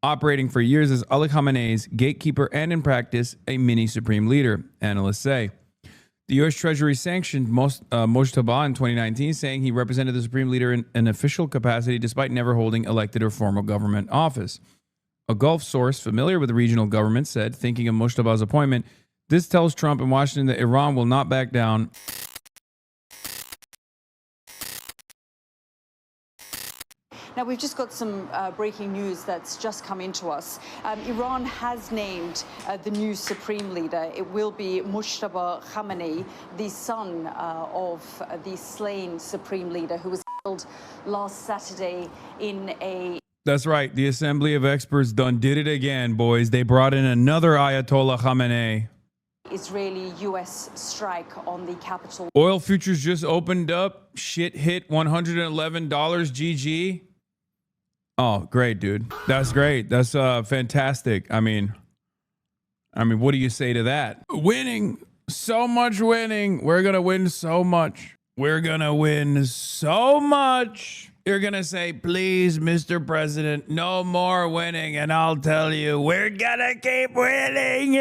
operating for years as Ali Khamenei's gatekeeper and in practice, a mini supreme leader, analysts say. The U.S. Treasury sanctioned Mojtaba in 2019, saying he represented the supreme leader in an official capacity despite never holding elected or formal government office. A Gulf source familiar with the regional government said, thinking of Mojtaba's appointment, this tells Trump and Washington that Iran will not back down. Now, we've just got some breaking news that's just come into us. Iran has named the new supreme leader. It will be Mojtaba Khamenei, the son of the slain supreme leader who was killed last Saturday in a... That's right. The Assembly of Experts done did it again, boys. They brought in another Ayatollah Khamenei. Israeli-U.S. strike on the capital. Oil futures just opened up. Shit hit $111 GG. Oh, great, dude. That's great. That's fantastic. I mean, what do you say to that? Winning. So much winning. We're going to win so much. We're going to win so much. You're going to say, please, Mr. President, no more winning. And I'll tell you, we're going to keep winning.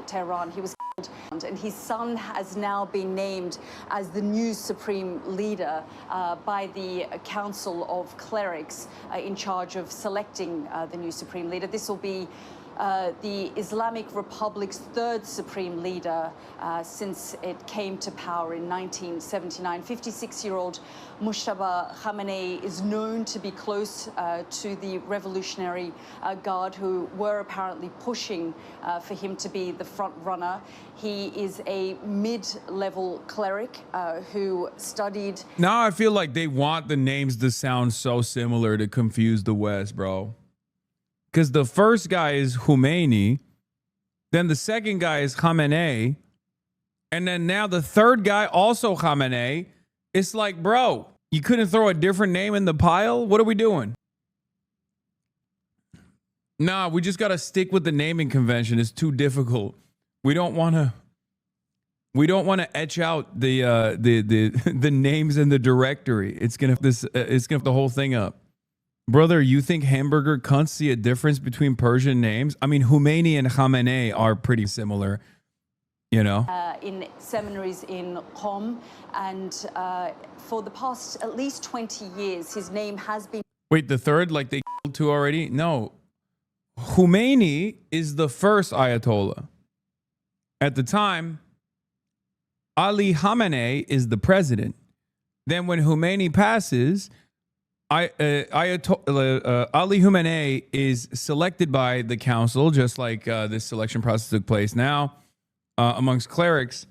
Tehran. He was killed, and his son has now been named as the new supreme leader by the Council of Clerics in charge of selecting the new supreme leader. This will be the Islamic Republic's third supreme leader since it came to power in 1979. 56-year-old Mojtaba Khamenei is known to be close to the Revolutionary Guard, who were apparently pushing for him to be the front runner. He is a mid-level cleric who studied... Now I feel like they want the names to sound so similar to confuse the West, bro. Because the first guy is Khomeini, then the second guy is Khamenei, and then now the third guy also Khamenei. It's like, bro, you couldn't throw a different name in the pile? What are we doing? Nah, we just got to stick with the naming convention. It's too difficult. We don't want to etch out the names in the directory. It's gonna have the whole thing up. Brother, you think hamburger cunts see a difference between Persian names? I mean, Khomeini and Khamenei are pretty similar, you know? In seminaries in Qom, and for the past at least 20 years, his name has been... Wait, the third? Like they killed two already? No. Khomeini is the first Ayatollah. At the time, Ali Khamenei is the president. Then when Khomeini passes... Ali Khamenei is selected by the council, just like this selection process took place now amongst clerics,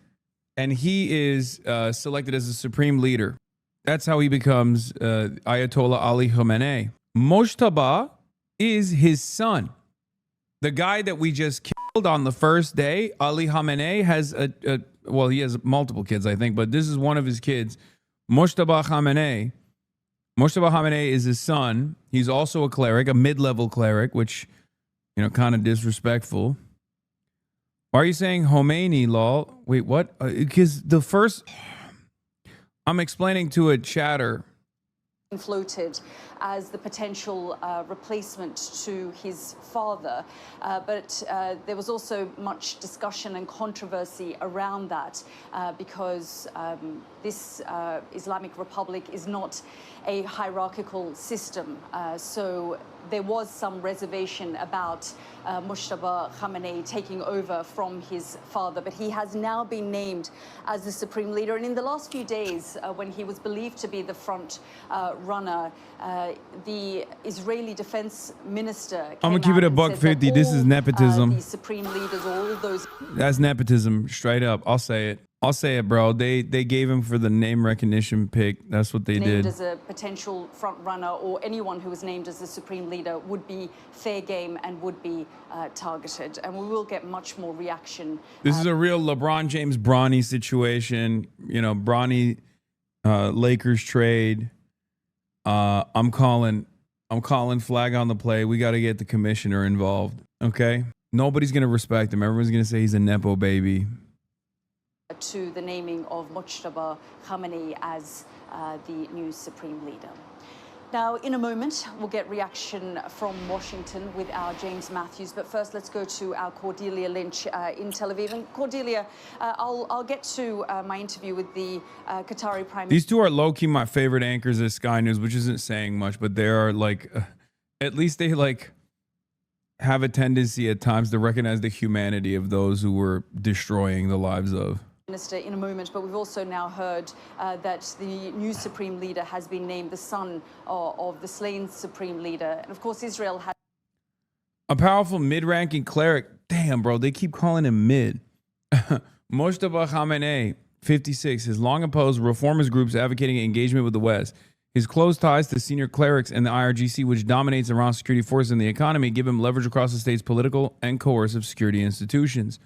and he is selected as the supreme leader. That's how he becomes Ayatollah Ali Khamenei. Mojtaba is his son. The guy that we just killed on the first day, Ali Khamenei, has well, he has multiple kids, I think, but this is one of his kids, Mojtaba Khamenei. Mojtaba Khamenei is his son. He's also a cleric, a mid-level cleric, which, you know, kind of disrespectful. Why are you saying Khomeini, lol? Wait, what? Because the first... I'm explaining to a chatter. Floated as the potential replacement to his father, but there was also much discussion and controversy around that because this Islamic Republic is not a hierarchical system, so there was some reservation about Mojtaba Khamenei taking over from his father, but he has now been named as the supreme leader. And in the last few days, when he was believed to be the front runner, the Israeli defense minister came I'm gonna keep it a $150. This is nepotism. The supreme leaders, all those. That's nepotism, straight up. I'll say it. I'll say it, bro. They gave him for the name recognition pick. That's what they did. Named as a potential front runner, or anyone who was named as the supreme leader would be fair game and would be targeted. And we will get much more reaction. This is a real LeBron James Bronny situation. You know, Bronny Lakers trade. I'm calling flag on the play. We got to get the commissioner involved. Okay, nobody's gonna respect him. Everyone's gonna say he's a nepo baby. To the naming of Mojtaba Khamenei as the new supreme leader. Now, in a moment, we'll get reaction from Washington with our James Matthews. But first, let's go to our Cordelia Lynch in Tel Aviv. And Cordelia, I'll get to my interview with the Qatari Prime Minister. These two are low-key my favorite anchors at Sky News, which isn't saying much, but they are like, at least they like have a tendency at times to recognize the humanity of those who were destroying the lives of. Minister in a moment, but we've also now heard that the new supreme leader has been named the son of the slain supreme leader. And of course, Israel has a powerful mid-ranking cleric. Damn, bro, they keep calling him mid. Mojtaba Khamenei, 56, has long opposed reformist groups advocating engagement with the West. His close ties to senior clerics and the IRGC, which dominates Iran's security forces and the economy, give him leverage across the state's political and coercive security institutions.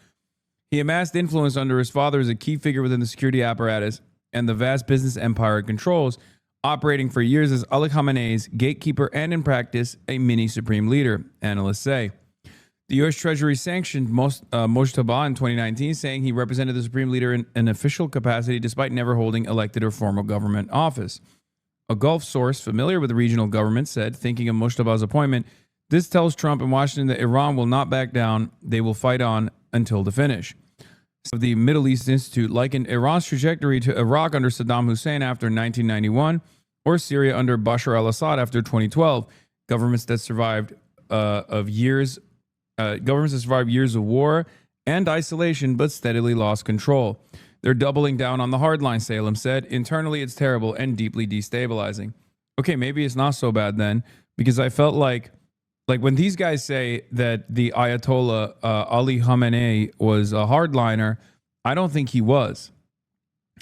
He amassed influence under his father as a key figure within the security apparatus and the vast business empire it controls, operating for years as Ali Khamenei's gatekeeper and, in practice, a mini supreme leader, analysts say. The U.S. Treasury sanctioned Mojtaba in 2019, saying he represented the supreme leader in an official capacity despite never holding elected or formal government office. A Gulf source familiar with the regional government said, thinking of Mojtaba's appointment, this tells Trump and Washington that Iran will not back down. They will fight on until the finish. So the Middle East Institute likened Iran's trajectory to Iraq under Saddam Hussein after 1991 or Syria under Bashar al-Assad after 2012. Governments that survived years of war and isolation but steadily lost control. They're doubling down on the hardline, Salem said. Internally, it's terrible and deeply destabilizing. Okay, maybe it's not so bad then, because I felt like when these guys say that the Ayatollah Ali Khamenei was a hardliner, I don't think he was.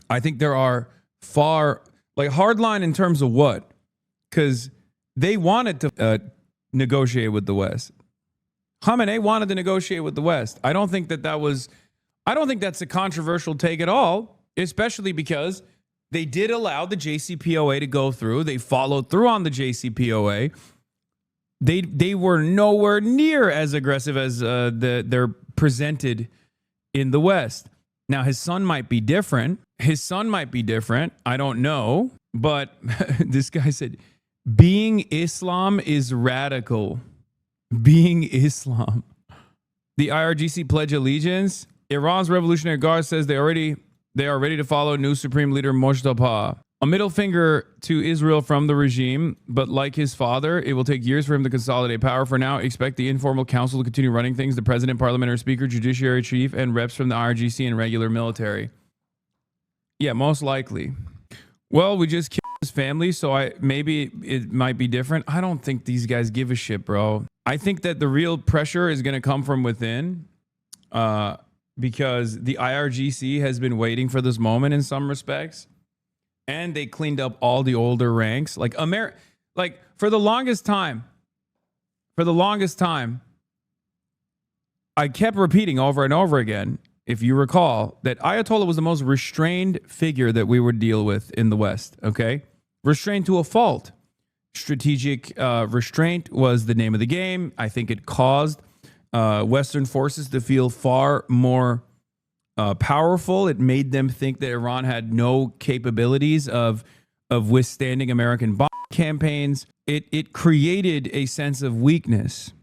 I think there are hardline in terms of what? Because they wanted to negotiate with the West. Khamenei wanted to negotiate with the West. I don't think that's a controversial take at all, especially because they did allow the JCPOA to go through. They followed through on the JCPOA. They were nowhere near as aggressive as they're presented in the West. Now, his son might be different. I don't know. But this guy said, being Islam is radical. Being Islam. The IRGC pledge allegiance. Iran's Revolutionary Guard says they are ready to follow new Supreme Leader Mojtaba. A middle finger to Israel from the regime, but like his father, it will take years for him to consolidate power. For now, expect the informal council to continue running things. The president, parliamentary speaker, judiciary chief, and reps from the IRGC and regular military. Yeah, most likely. Well, we just killed his family, so maybe it might be different. I don't think these guys give a shit, bro. I think that the real pressure is going to come from within, because the IRGC has been waiting for this moment in some respects. And they cleaned up all the older ranks. For the longest time, I kept repeating over and over again, if you recall, that Ayatollah was the most restrained figure that we would deal with in the West, okay? Restrained to a fault. Strategic restraint was the name of the game. I think it caused Western forces to feel far more powerful. It made them think that Iran had no capabilities of withstanding American bomb campaigns. It created a sense of weakness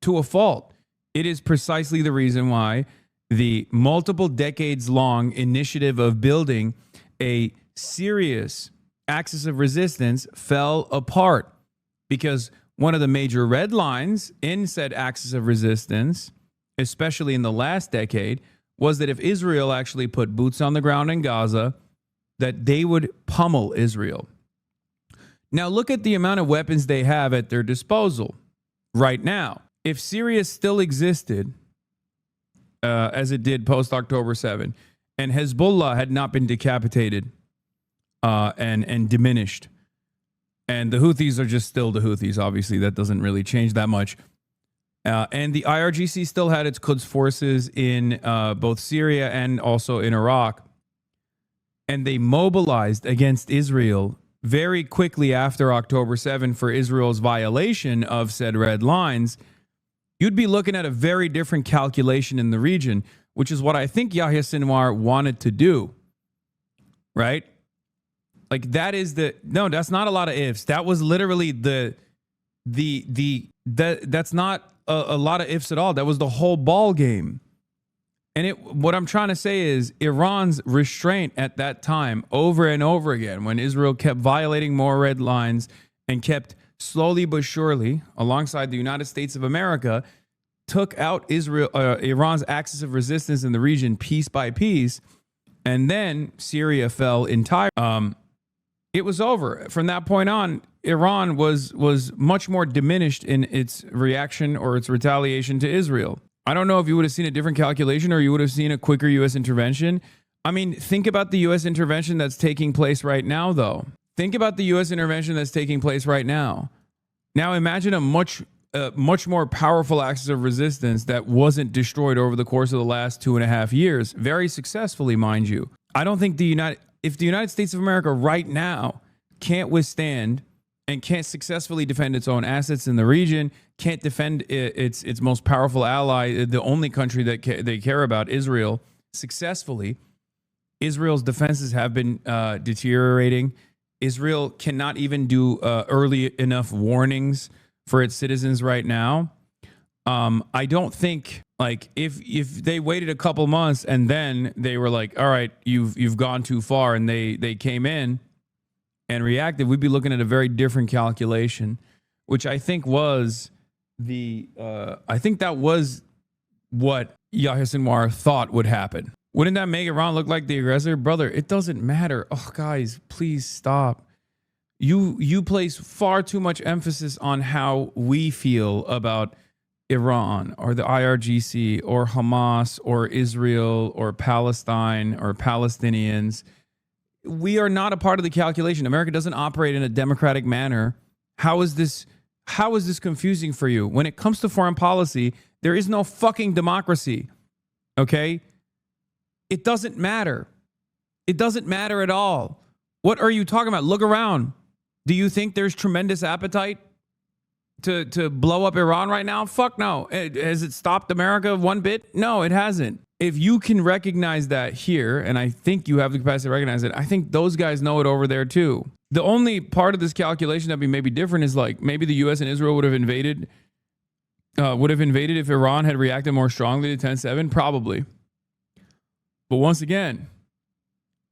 to a fault. It is precisely the reason why the multiple decades long initiative of building a serious axis of resistance fell apart, because one of the major red lines in said axis of resistance, especially in the last decade, was that if Israel actually put boots on the ground in Gaza, that they would pummel Israel. Now look at the amount of weapons they have at their disposal right now. If Syria still existed, as it did post-October 7, and Hezbollah had not been decapitated and diminished, and the Houthis are just still the Houthis, obviously, that doesn't really change that much. And the IRGC still had its Quds forces in both Syria and also in Iraq. And they mobilized against Israel very quickly after October 7 for Israel's violation of said red lines. You'd be looking at a very different calculation in the region, which is what I think Yahya Sinwar wanted to do, right? Like that is no, that's not a lot of ifs. That was literally that's not a lot of ifs at all. That was the whole ball game. And what I'm trying to say is Iran's restraint at that time over and over again, when Israel kept violating more red lines and kept slowly but surely, alongside the United States of America, took out Iran's axis of resistance in the region piece by piece. And then Syria fell entirely. It was over. From that point on, Iran was much more diminished in its reaction or its retaliation to Israel. I don't know if you would have seen a different calculation or you would have seen a quicker U.S. intervention. I mean, think about the U.S. intervention that's taking place right now, though. Think about the U.S. intervention that's taking place right now. Now imagine a much more powerful axis of resistance that wasn't destroyed over the course of the last 2.5 years, very successfully, mind you. I don't think if the United States of America right now can't withstand and can't successfully defend its own assets in the region, can't defend its most powerful ally, the only country that they care about, Israel, successfully, Israel's defenses have been deteriorating. Israel cannot even do early enough warnings for its citizens right now. I don't think, like, if they waited a couple months and then they were like, all right, you've gone too far, and they came in and reacted, we'd be looking at a very different calculation, which I think was that was what Yahya Sinwar thought would happen. Wouldn't that make Iran look like the aggressor? Brother, it doesn't matter. Oh, guys, please stop. You place far too much emphasis on how we feel about Iran or the IRGC or Hamas or Israel or Palestine or Palestinians. We are not a part of the calculation. America doesn't operate in a democratic manner. How is this confusing for you? When it comes to foreign policy, there is no fucking democracy. Okay? It doesn't matter. It doesn't matter at all. What are you talking about? Look around. Do you think there's tremendous appetite to blow up Iran right now? Fuck no. Has it stopped America one bit? No, it hasn't. If you can recognize that here, and I think you have the capacity to recognize it, I think those guys know it over there too. The only part of this calculation that be maybe different is like maybe the U.S. and Israel would have invaded if Iran had reacted more strongly to 10-7, probably. But once again,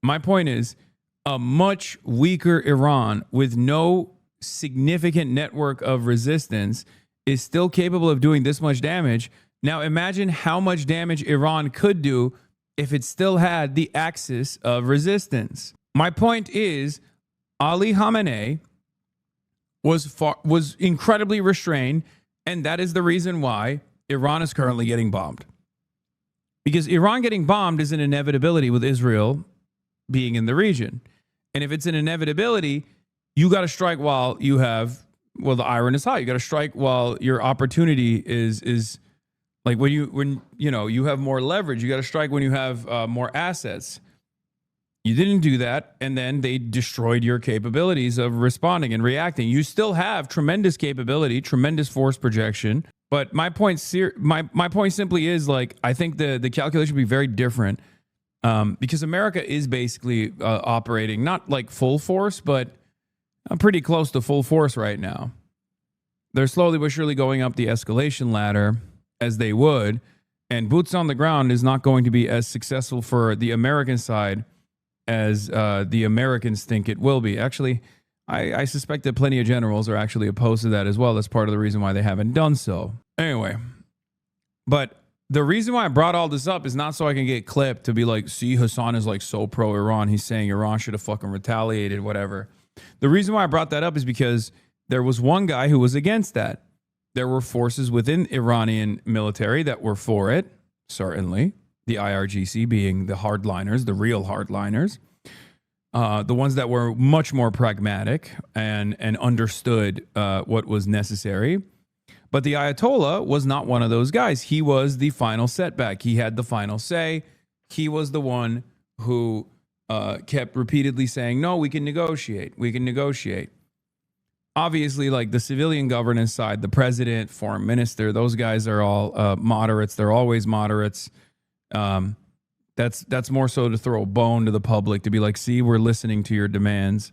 my point is a much weaker Iran with no significant network of resistance is still capable of doing this much damage. Now imagine how much damage Iran could do if it still had the axis of resistance. My point is Ali Khamenei was incredibly restrained, and that is the reason why Iran is currently getting bombed. Because Iran getting bombed is an inevitability with Israel being in the region. And if it's an inevitability, you got to strike while you have, well, the iron is hot. You got to strike while your opportunity is like when you have more leverage. You got to strike when you have more assets. You didn't do that, and then they destroyed your capabilities of responding and reacting. You still have tremendous capability, tremendous force projection. But my point simply is, like, I think the calculation would be very different because America is basically operating not like full force, but pretty close to full force right now. They're slowly but surely going up the escalation ladder as they would, and boots on the ground is not going to be as successful for the American side as the Americans think it will be. Actually, I suspect that plenty of generals are actually opposed to that as well. That's part of the reason why they haven't done so. Anyway, but the reason why I brought all this up is not so I can get clipped to be like, see, Hasan is like so pro-Iran. He's saying Iran should have fucking retaliated, whatever. The reason why I brought that up is because there was one guy who was against that. There were forces within Iranian military that were for it, certainly. The IRGC being the hardliners, the real hardliners. The ones that were much more pragmatic and understood what was necessary. But the Ayatollah was not one of those guys. He was the final setback. He had the final say. He was the one who kept repeatedly saying, no, we can negotiate. We can negotiate. Obviously, like the civilian governance side, the president, foreign minister, those guys are all moderates. They're always moderates. That's more so to throw a bone to the public, to be like, see, we're listening to your demands.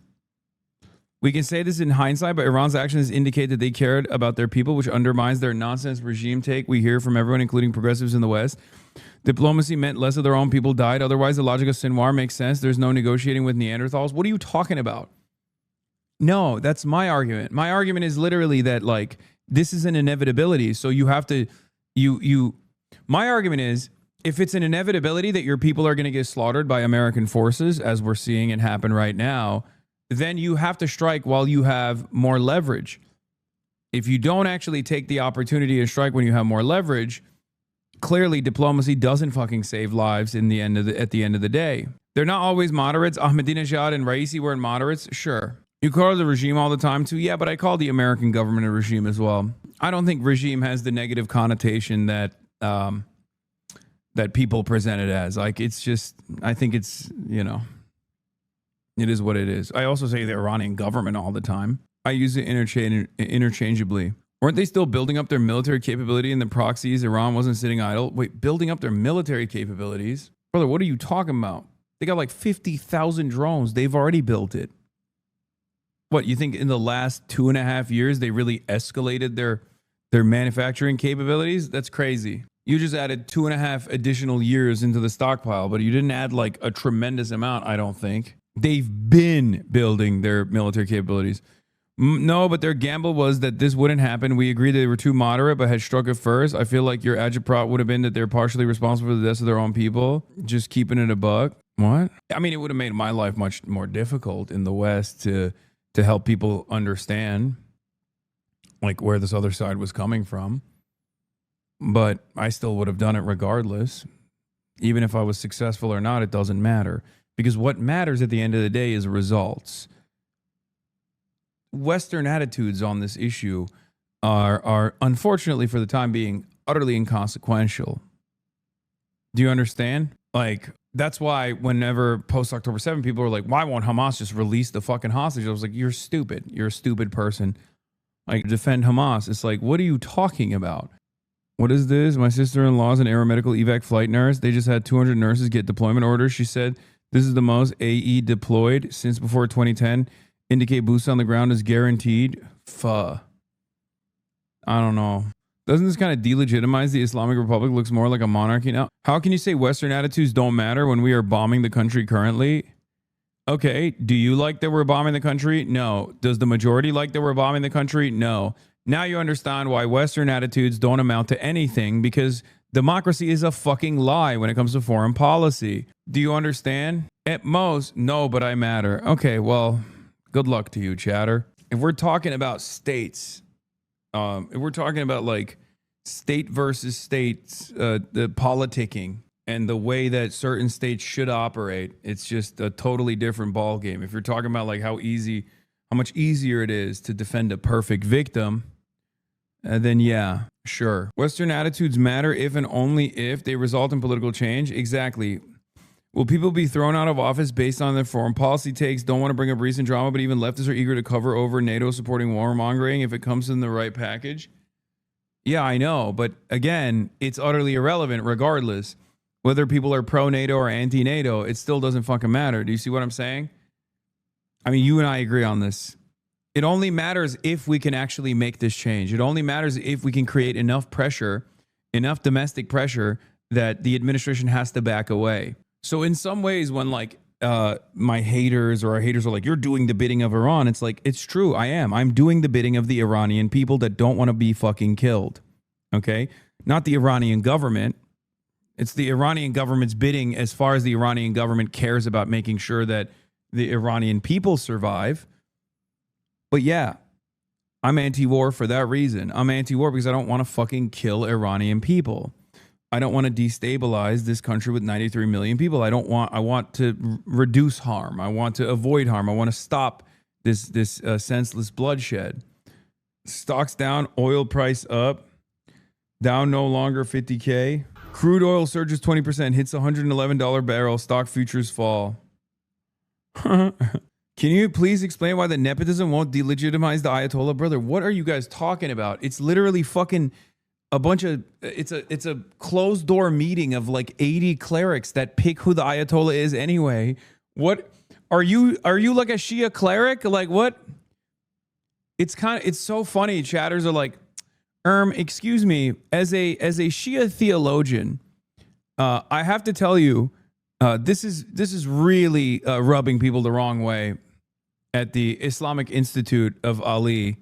We can say this in hindsight, but Iran's actions indicate that they cared about their people, which undermines their nonsense regime take we hear from everyone, including progressives in the West. Diplomacy meant less of their own people died. Otherwise, the logic of Sinwar makes sense. There's no negotiating with Neanderthals. What are you talking about? No, that's my argument. My argument is literally that, like, this is an inevitability. So you have to, my argument is, if it's an inevitability that your people are going to get slaughtered by American forces, as we're seeing it happen right now, then you have to strike while you have more leverage. If you don't actually take the opportunity to strike when you have more leverage, clearly diplomacy doesn't fucking save lives at the end of the day. They're not always moderates. Ahmadinejad and Raisi weren't moderates. Sure. You call the regime all the time too. Yeah, but I call the American government a regime as well. I don't think regime has the negative connotation that that people present it as. Like, it's just, I think it's, it is what it is. I also say the Iranian government all the time. I use it interchangeably. Weren't they still building up their military capability in the proxies? Iran wasn't sitting idle. Wait, building up their military capabilities? Brother, what are you talking about? They got like 50,000 drones. They've already built it. What, you think in the last 2.5 years they really escalated their manufacturing capabilities? That's crazy. You just added 2.5 additional years into the stockpile, but you didn't add like a tremendous amount, I don't think. They've been building their military capabilities. No, but their gamble was that this wouldn't happen. We agreed they were too moderate, but had struck it first. I feel like your agitprop would have been that they're partially responsible for the deaths of their own people. Just keeping it a buck. What? I mean, it would have made my life much more difficult in the West to help people understand like where this other side was coming from. But I still would have done it regardless. Even if I was successful or not, it doesn't matter. Because what matters at the end of the day is results. Western attitudes on this issue are unfortunately, for the time being, utterly inconsequential. Do you understand? Like, that's why whenever post-October 7, people are like, why won't Hamas just release the fucking hostage? I was like, you're stupid. You're a stupid person. Like, defend Hamas. It's like, what are you talking about? What is this? My sister-in-law is an aeromedical evac flight nurse. They just had 200 nurses get deployment orders. She said, this is the most AE deployed since before 2010. Indicate boost on the ground is guaranteed. I don't know. Doesn't this kind of delegitimize the Islamic Republic? Looks more like a monarchy now. How can you say Western attitudes don't matter when we are bombing the country currently? Okay, do you like that we're bombing the country? No. Does the majority like that we're bombing the country? No. Now you understand why Western attitudes don't amount to anything, because democracy is a fucking lie when it comes to foreign policy. Do you understand? At most, no, but I matter. Okay, well, good luck to you, chatter. If we're talking about states, if we're talking about like state versus states, the politicking and the way that certain states should operate, it's just a totally different ball game. If you're talking about like how much easier it is to defend a perfect victim, then yeah, sure. Western attitudes matter if and only if they result in political change. Exactly. Will people be thrown out of office based on their foreign policy takes? Don't want to bring up recent drama, but even leftists are eager to cover over NATO supporting warmongering if it comes in the right package. Yeah, I know. But again, it's utterly irrelevant regardless. Whether people are pro-NATO or anti-NATO, it still doesn't fucking matter. Do you see what I'm saying? I mean, you and I agree on this. It only matters if we can actually make this change. It only matters if we can create enough pressure, enough domestic pressure that the administration has to back away. So in some ways, when like my haters or our haters are like, you're doing the bidding of Iran, it's like, it's true, I am. I'm doing the bidding of the Iranian people that don't want to be fucking killed. Okay? Not the Iranian government. It's the Iranian government's bidding as far as the Iranian government cares about making sure that the Iranian people survive. But yeah, I'm anti-war for that reason. I'm anti-war because I don't want to fucking kill Iranian people. I don't want to destabilize this country with 93 million people. I want to reduce harm. I want to avoid harm. I want to stop this senseless bloodshed. Stocks down, oil price up, down no longer 50K. Crude oil surges 20%, hits $111 barrel, stock futures fall. Can you please explain why the nepotism won't delegitimize the Ayatollah? Brother, what are you guys talking about? It's literally fucking a bunch of it's a closed door meeting of like 80 clerics that pick who the Ayatollah is anyway. What are you like a Shia cleric? Like what? It's so funny. Chatters are like, excuse me, as a Shia theologian, I have to tell you, this is really rubbing people the wrong way at the Islamic Institute of Ali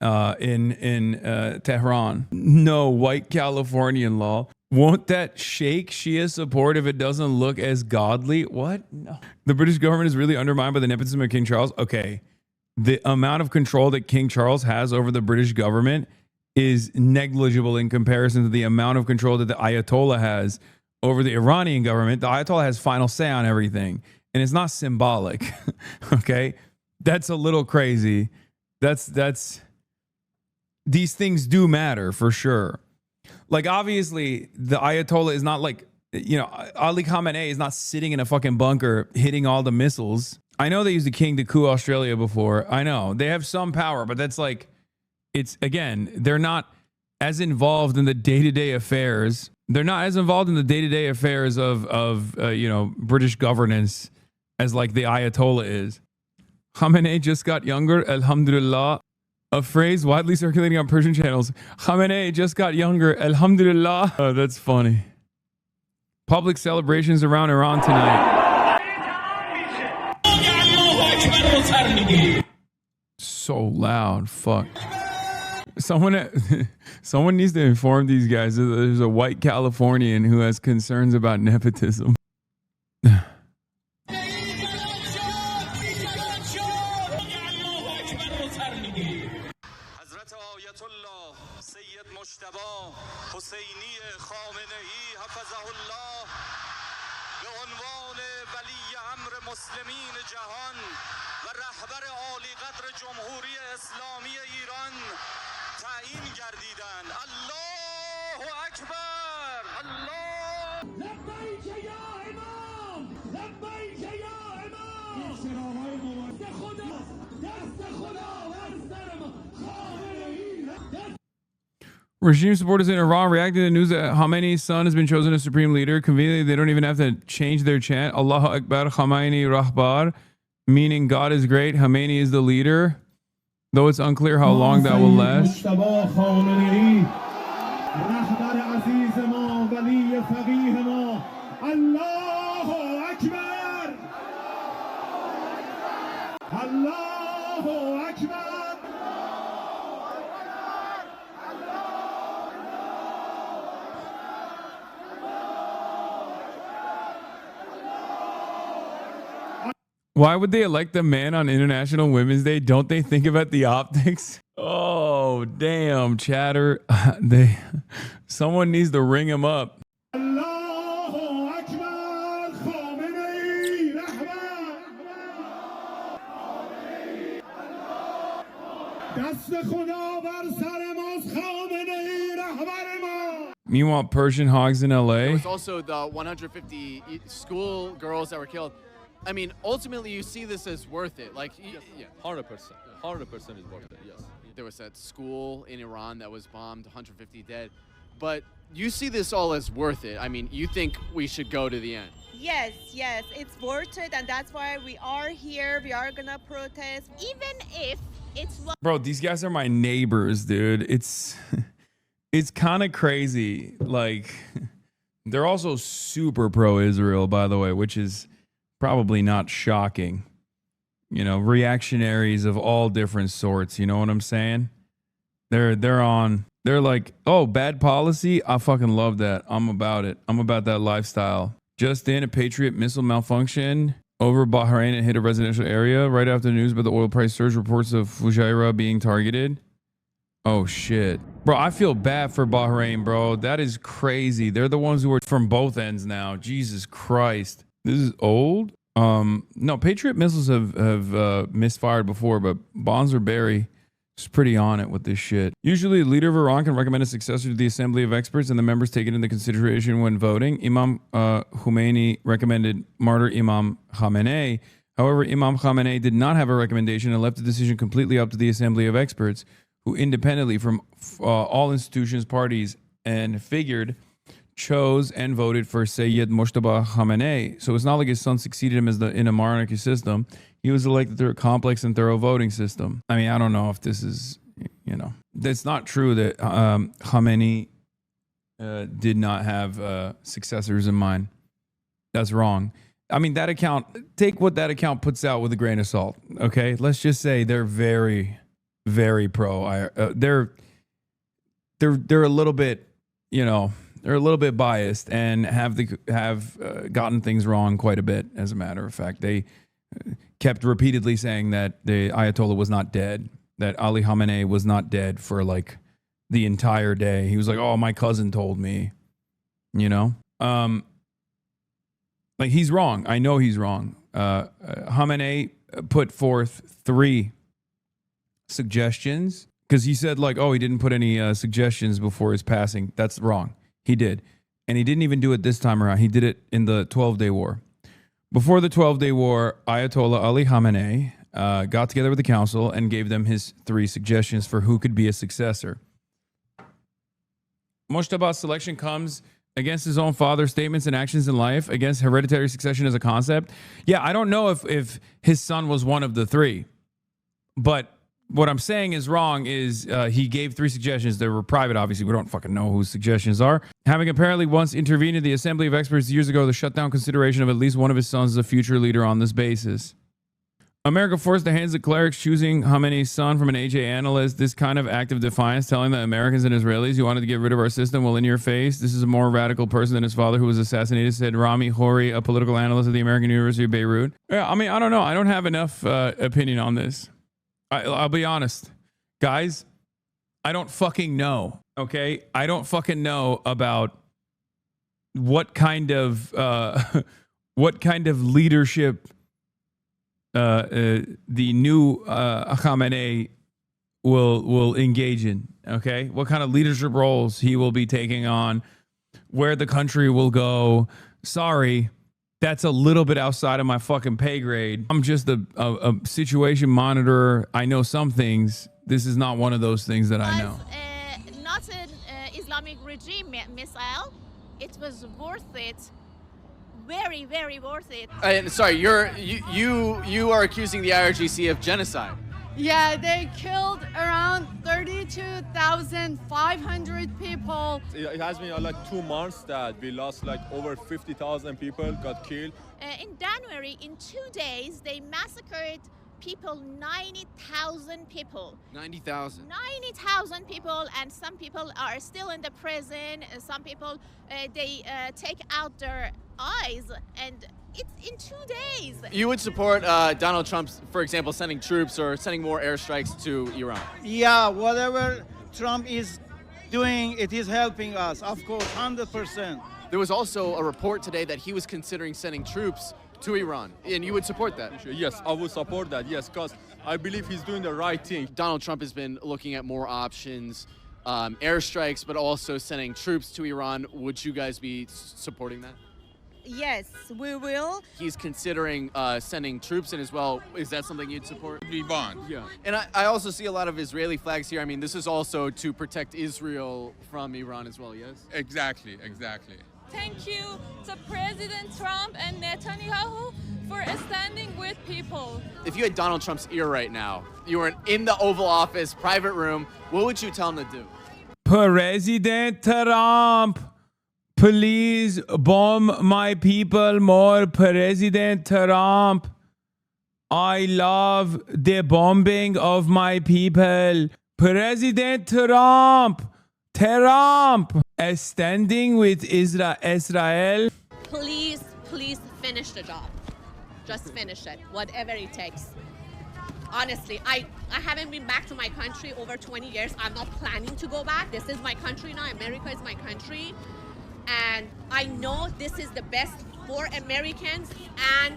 in Tehran. No, white Californian law. Won't that shake Shia support if it doesn't look as godly? What? No. The British government is really undermined by the nepotism of King Charles. Okay. The amount of control that King Charles has over the British government is negligible in comparison to the amount of control that the Ayatollah has over the Iranian government. The Ayatollah has final say on everything, and it's not symbolic. Okay? That's a little crazy. That's these things do matter for sure. Like, obviously, the Ayatollah is not like, Ali Khamenei is not sitting in a fucking bunker hitting all the missiles. I know they used the king to coup Australia before. I know. They have some power, but that's like, it's, again, they're not as involved in the day-to-day affairs. They're not as involved in the day-to-day affairs of British governance as like the Ayatollah is. Khamenei just got younger, alhamdulillah. A phrase widely circulating on Persian channels. Khamenei just got younger, alhamdulillah. Oh, that's funny. Public celebrations around Iran tonight. So loud, fuck. Someone needs to inform these guys that there's a white Californian who has concerns about nepotism. Regime supporters in Iran reacted to the news that Khamenei's son has been chosen as supreme leader. Conveniently, they don't even have to change their chant. Allahu Akbar, Khamenei Rahbar, meaning God is great, Khamenei is the leader. Though it's unclear how long that will last. Why would they elect the man on International Women's Day? Don't they think about the optics? Oh, damn, chatter. Someone needs to ring him up. Meanwhile, Persian hogs in LA. There was also the 150 school girls that were killed. I mean, ultimately, you see this as worth it. Like, yeah, 100%. 100% is worth it, yes. There was that school in Iran that was bombed, 150 dead. But you see this all as worth it. I mean, you think we should go to the end. Yes, it's worth it. And that's why we are here. We are going to protest. Even if it's... Bro, these guys are my neighbors, dude. It's kind of crazy. Like, they're also super pro-Israel, by the way, which is... probably not shocking. Reactionaries of all different sorts. You know what I'm saying? They're like, oh, bad policy? I fucking love that. I'm about it. I'm about that lifestyle. Just in, a Patriot missile malfunction over Bahrain and hit a residential area. Right after the news about the oil price surge, reports of Fujairah being targeted. Oh, shit. Bro, I feel bad for Bahrain, bro. That is crazy. They're the ones who are from both ends now. Jesus Christ. This is old. No, Patriot missiles have misfired before, but Bonzer Berry is pretty on it with this shit. Usually, the leader of Iran can recommend a successor to the Assembly of Experts, and the members take it into consideration when voting. Imam Khomeini recommended martyr Imam Khamenei. However, Imam Khamenei did not have a recommendation and left the decision completely up to the Assembly of Experts, who independently from all institutions, parties, and figured chose and voted for Sayyid Mujtaba Khamenei. So it's not like his son succeeded him in a monarchy system. He was elected through a complex and thorough voting system. I mean, I don't know if this is, it's not true that Khamenei did not have successors in mind. That's wrong. I mean, that account, take what that account puts out with a grain of salt. Okay, let's just say they're very, very pro. They're a little bit, they're a little bit biased and have gotten things wrong quite a bit. As a matter of fact, they kept repeatedly saying that the Ayatollah was not dead, that Ali Khamenei was not dead for like the entire day. He was like, "Oh, my cousin told me," Like he's wrong. I know he's wrong. Khamenei put forth 3 suggestions because he said like, "Oh, he didn't put any suggestions before his passing." That's wrong. He did. And he didn't even do it this time around. He did it in the 12-Day War. Before the 12-Day War, Ayatollah Ali Khamenei got together with the council and gave them his 3 suggestions for who could be a successor. Mujtaba's selection comes against his own father's statements and actions in life, against hereditary succession as a concept. Yeah, I don't know if his son was one of the 3. But what I'm saying is wrong is he gave 3 suggestions. They were private, obviously. We don't fucking know whose suggestions are. Having apparently once intervened in the Assembly of Experts years ago to shut down consideration of at least one of his sons as a future leader on this basis. America forced the hands of clerics choosing Khamenei's son from an AJ analyst. This kind of act of defiance, telling the Americans and Israelis you wanted to get rid of our system, well, in your face. This is a more radical person than his father who was assassinated, said Rami Hori, a political analyst at the American University of Beirut. Yeah, I mean, I don't know. I don't have enough opinion on this. I'll be honest. Guys, I don't fucking know, okay? I don't fucking know about what kind of leadership the new Khamenei will engage in, okay? What kind of leadership roles he will be taking on, where the country will go. Sorry, that's a little bit outside of my fucking pay grade. I'm just a situation monitor. I know some things. This is not one of those things that I know. Not an Islamic regime missile. It was worth it. Very, very worth it. Sorry, you are accusing the IRGC of genocide. Yeah, they killed around 32,500 people. It has been like 2 months that we lost like over 50,000 people got killed. In January, in 2 days, they massacred people, 90,000 people. 90,000. 90,000 people, and some people are still in the prison. Some people, they take out their eyes, and it's in 2 days. You would support Donald Trump, for example, sending troops or sending more airstrikes to Iran? Yeah, whatever Trump is doing, it is helping us, of course, 100%. There was also a report today that he was considering sending troops to Iran, and you would support that? Yes, I would support that, yes, because I believe he's doing the right thing. Donald Trump has been looking at more options, airstrikes, but also sending troops to Iran. Would you guys be supporting that? Yes, we will. He's considering sending troops in as well. Is that something you'd support? Iran. Yeah. And I also see a lot of Israeli flags here. I mean, this is also to protect Israel from Iran as well, yes? Exactly, exactly. Thank you to President Trump and Netanyahu for standing with people. If you had Donald Trump's ear right now, you were in the Oval Office, private room, what would you tell him to do? President Trump, please bomb my people more. President Trump, I love the bombing of my people. President Trump, standing with Israel. Please finish the job. Just finish it, whatever it takes. Honestly, I haven't been back to my country over 20 years. I'm not planning to go back. This is my country now. America is my country. And I know this is the best for Americans and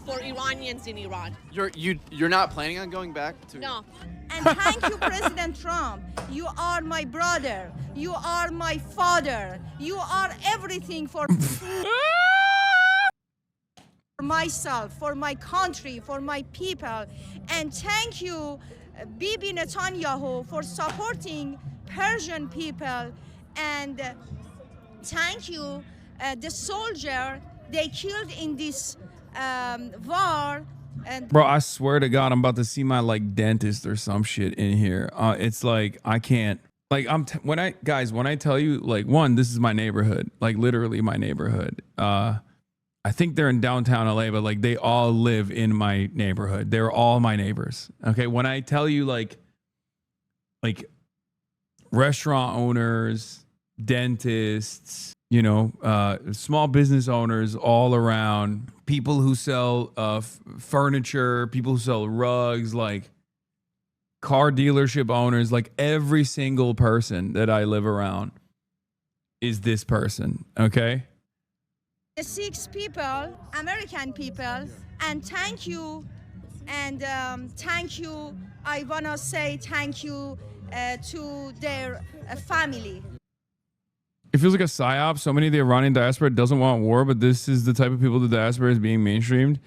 for Iranians in Iran. You're not planning on going back to? No. And thank you, President Trump. You are my brother. You are my father. You are everything for myself, for my country, for my people. And thank you, Bibi Netanyahu, for supporting Persian people and thank you the soldier they killed in this war. And Bro, I swear to God, I'm about to see my like dentist or some shit in here. It's like I can't. Like when I tell you, like, one, this is my neighborhood, like literally my neighborhood. I think they're in downtown LA, but like they all live in my neighborhood. They're all my neighbors. Okay, when I tell you like restaurant owners, dentists, you know, small business owners all around, people who sell furniture, people who sell rugs, like car dealership owners, like every single person that I live around is this person, okay? the 6 people, American people, and thank you, and thank you. I wanna say thank you to their family. It feels like a psyop. So many of the Iranian diaspora doesn't want war, but this is the type of people the diaspora is being mainstreamed.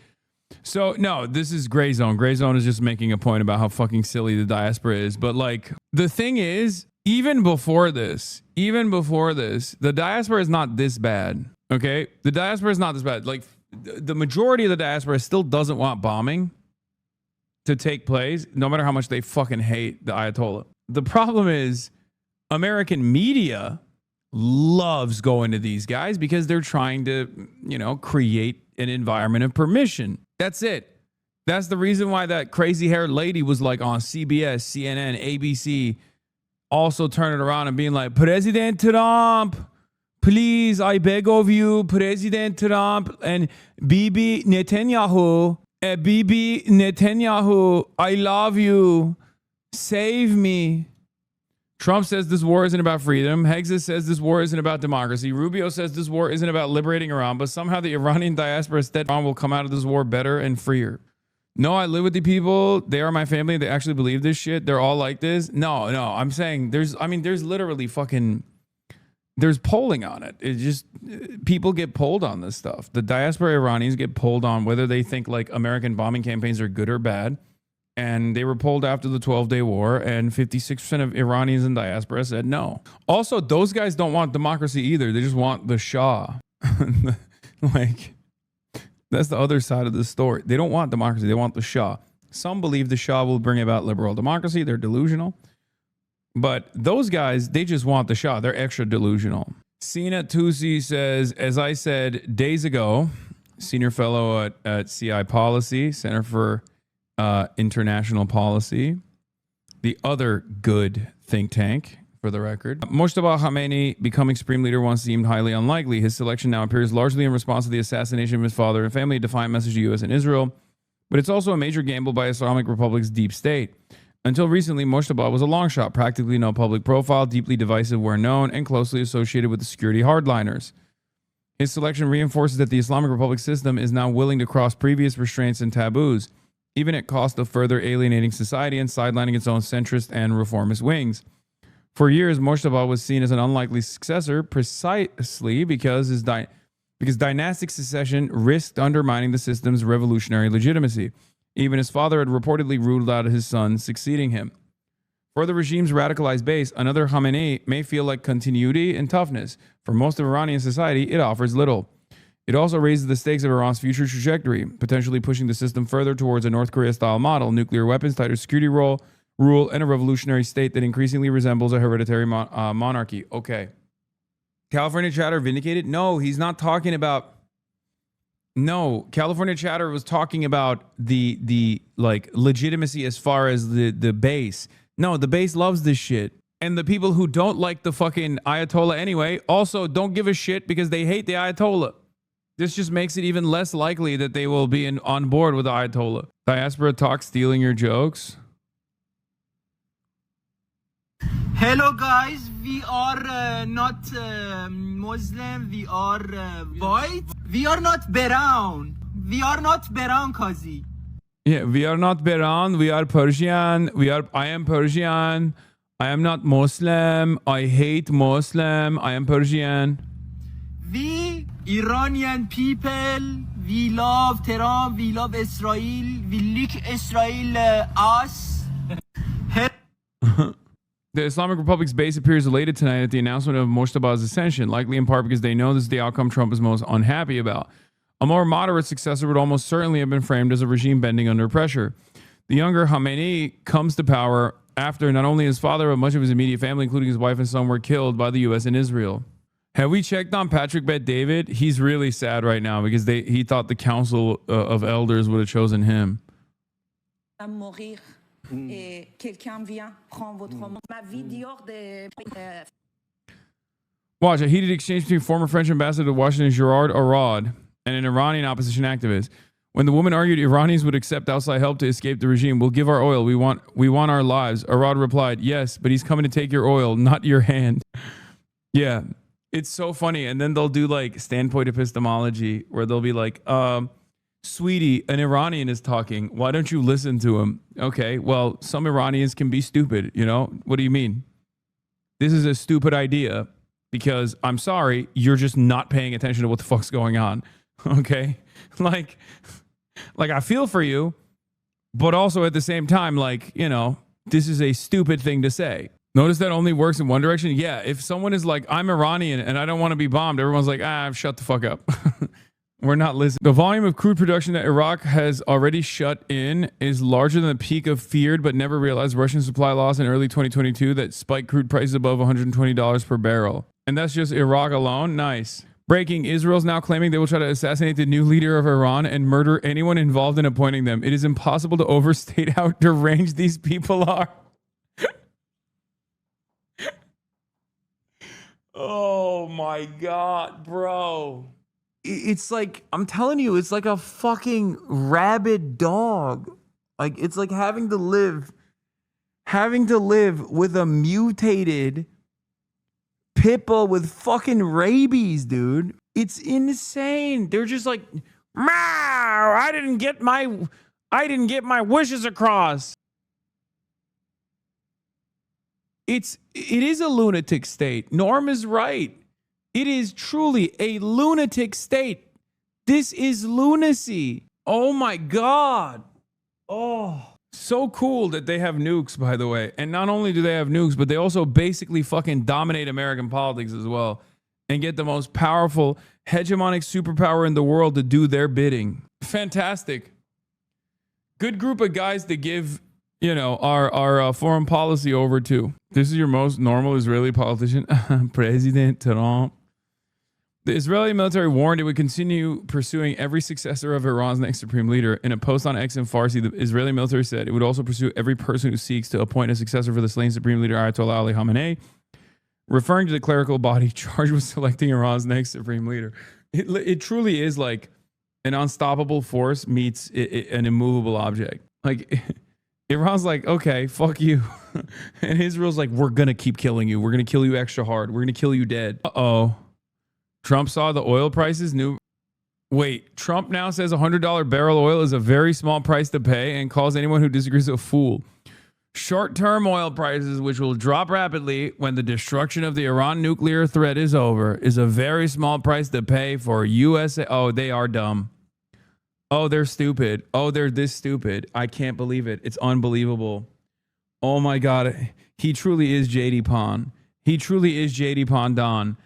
So no, this is gray zone. Gray zone is just making a point about how fucking silly the diaspora is. But like the thing is, even before this, the diaspora is not this bad. Okay, the diaspora is not this bad. Like the majority of the diaspora still doesn't want bombing to take place, no matter how much they fucking hate the Ayatollah. The problem is American media loves going to these guys because they're trying to, you know, create an environment of permission. That's it. That's the reason why that crazy haired lady was like on CBS, CNN, ABC, also turning around and being like, President Trump, please, I beg of you, President Trump and Bibi Netanyahu, Bibi Netanyahu, I love you. Save me. Trump says this war isn't about freedom. Hexas says this war isn't about democracy. Rubio says this war isn't about liberating Iran, but somehow the Iranian diaspora said Iran will come out of this war better and freer. No, I live with the people. They are my family. They actually believe this shit. They're all like this. No, I'm saying there's literally fucking, there's polling on it. It's just, people get polled on this stuff. The diaspora Iranians get polled on whether they think like American bombing campaigns are good or bad. And they were polled after the 12-day war, and 56% of Iranians in diaspora said no. Also, those guys don't want democracy either. They just want the Shah. Like, that's the other side of the story. They don't want democracy. They want the Shah. Some believe the Shah will bring about liberal democracy. They're delusional. But those guys, they just want the Shah. They're extra delusional. Sina Tusi says, as I said days ago, senior fellow at CI Policy, Center for International Policy, the other good think tank, for the record. Mojtaba Khamenei becoming supreme leader once seemed highly unlikely. His selection now appears largely in response to the assassination of his father and family, a defiant message to U.S. and Israel. But it's also a major gamble by Islamic Republic's deep state. Until recently, Mojtaba was a long shot, practically no public profile, deeply divisive where known, and closely associated with the security hardliners. His selection reinforces that the Islamic Republic system is now willing to cross previous restraints and taboos, even at cost of further alienating society and sidelining its own centrist and reformist wings. For years, Mojtaba was seen as an unlikely successor precisely because dynastic succession risked undermining the system's revolutionary legitimacy. Even his father had reportedly ruled out his son succeeding him. For the regime's radicalized base, another Khamenei may feel like continuity and toughness. For most of Iranian society, it offers little. It also raises the stakes of Iran's future trajectory, potentially pushing the system further towards a North Korea-style model, nuclear weapons, tighter security rule, and a revolutionary state that increasingly resembles a hereditary monarchy. Okay. California Chatter vindicated? No, he's not talking about... No, California Chatter was talking about the like legitimacy as far as the base. No, the base loves this shit. And the people who don't like the fucking Ayatollah anyway also don't give a shit because they hate the Ayatollah. This just makes it even less likely that they will be on board with the Ayatollah. Diaspora talk stealing your jokes. Hello guys, we are not Muslim, we are white. We are not brown. We are not brown, Kazi. Yeah, we are not brown, we are Persian. I am Persian. I am not Muslim. I hate Muslim. I am Persian. We Iranian people, we love Tehran, we love Israel, we lick Israel us. The Islamic Republic's base appears elated tonight at the announcement of Mojtaba's ascension, likely in part because they know this is the outcome Trump is most unhappy about. A more moderate successor would almost certainly have been framed as a regime bending under pressure. The younger Khamenei comes to power after not only his father, but much of his immediate family, including his wife and son, were killed by the U.S. and Israel. Have we checked on Patrick Bet-David? He's really sad right now because he thought the Council of Elders would have chosen him. Watch a heated exchange between former French ambassador to Washington Gerard Arad and an Iranian opposition activist. When the woman argued Iranians would accept outside help to escape the regime, we'll give our oil. We want our lives. Arad replied, yes, but he's coming to take your oil, not your hand. Yeah, it's so funny. And then they'll do like standpoint epistemology where they'll be like, sweetie, an Iranian is talking. Why don't you listen to him? Okay, well, some Iranians can be stupid, you know? What do you mean? This is a stupid idea because I'm sorry, you're just not paying attention to what the fuck's going on. Okay? Like I feel for you, but also at the same time, like, you know, this is a stupid thing to say. Notice that only works in one direction. Yeah, if someone is like, I'm Iranian and I don't want to be bombed, everyone's like, shut the fuck up. We're not listening. The volume of crude production that Iraq has already shut in is larger than the peak of feared but never realized Russian supply loss in early 2022 that spiked crude prices above $120 per barrel. And that's just Iraq alone. Nice. Breaking, Israel's now claiming they will try to assassinate the new leader of Iran and murder anyone involved in appointing them. It is impossible to overstate how deranged these people are. Oh my God, bro. It's like, I'm telling you, it's like a fucking rabid dog. Like, it's like having to live with a mutated pit bull with fucking rabies, dude. It's insane. They're just like, meow, I didn't get my wishes across. It is a lunatic state. Norm is right. It is truly a lunatic state. This is lunacy. Oh my God. Oh. So cool that they have nukes, by the way. And not only do they have nukes, but they also basically fucking dominate American politics as well and get the most powerful hegemonic superpower in the world to do their bidding. Fantastic. Good group of guys to give, you know, our foreign policy over to. This is your most normal Israeli politician, President Trump. The Israeli military warned it would continue pursuing every successor of Iran's next supreme leader. In a post on X and Farsi, the Israeli military said it would also pursue every person who seeks to appoint a successor for the slain supreme leader Ayatollah Ali Khamenei, referring to the clerical body charged with selecting Iran's next supreme leader. It truly is like an unstoppable force meets an immovable object. Like, Iran's like, okay, fuck you. And Israel's like, we're going to keep killing you. We're going to kill you extra hard. We're going to kill you dead. Uh-oh. Trump saw the oil prices. Trump now says $100 barrel oil is a very small price to pay and calls anyone who disagrees a fool. Short-term oil prices, which will drop rapidly when the destruction of the Iran nuclear threat is over, is a very small price to pay for USA. Oh, they are dumb. Oh, they're stupid. Oh, they're this stupid. I can't believe it. It's unbelievable. Oh my God. He truly is JD Pond. He truly is JD Pondon.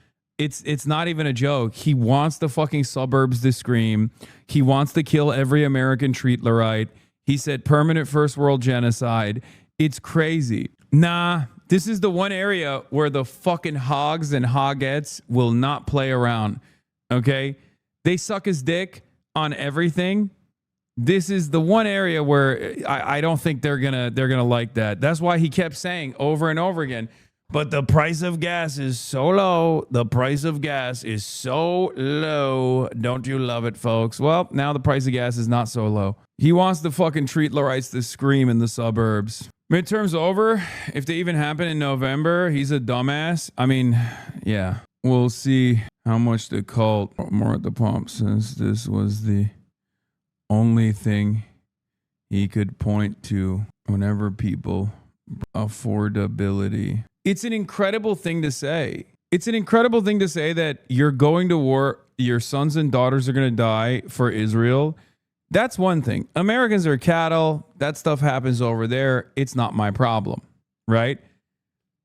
It's not even a joke. He wants the fucking suburbs to scream. He wants to kill every American Treatlerite. He said permanent first world genocide. It's crazy. Nah, this is the one area where the fucking hogs and hogettes will not play around. Okay? They suck his dick on everything. This is the one area where I don't think they're gonna like that. That's why he kept saying over and over again, but the price of gas is so low. The price of gas is so low. Don't you love it, folks? Well, now the price of gas is not so low. He wants the fucking Treatlerites to scream in the suburbs. Midterms over. If they even happen in November, he's a dumbass. I mean, yeah. We'll see how much the cult more at the pump, since this was the only thing he could point to whenever people affordability. It's an incredible thing to say. It's an incredible thing to say that you're going to war, your sons and daughters are going to die for Israel. That's one thing. Americans are cattle. That stuff happens over there. It's not my problem, right?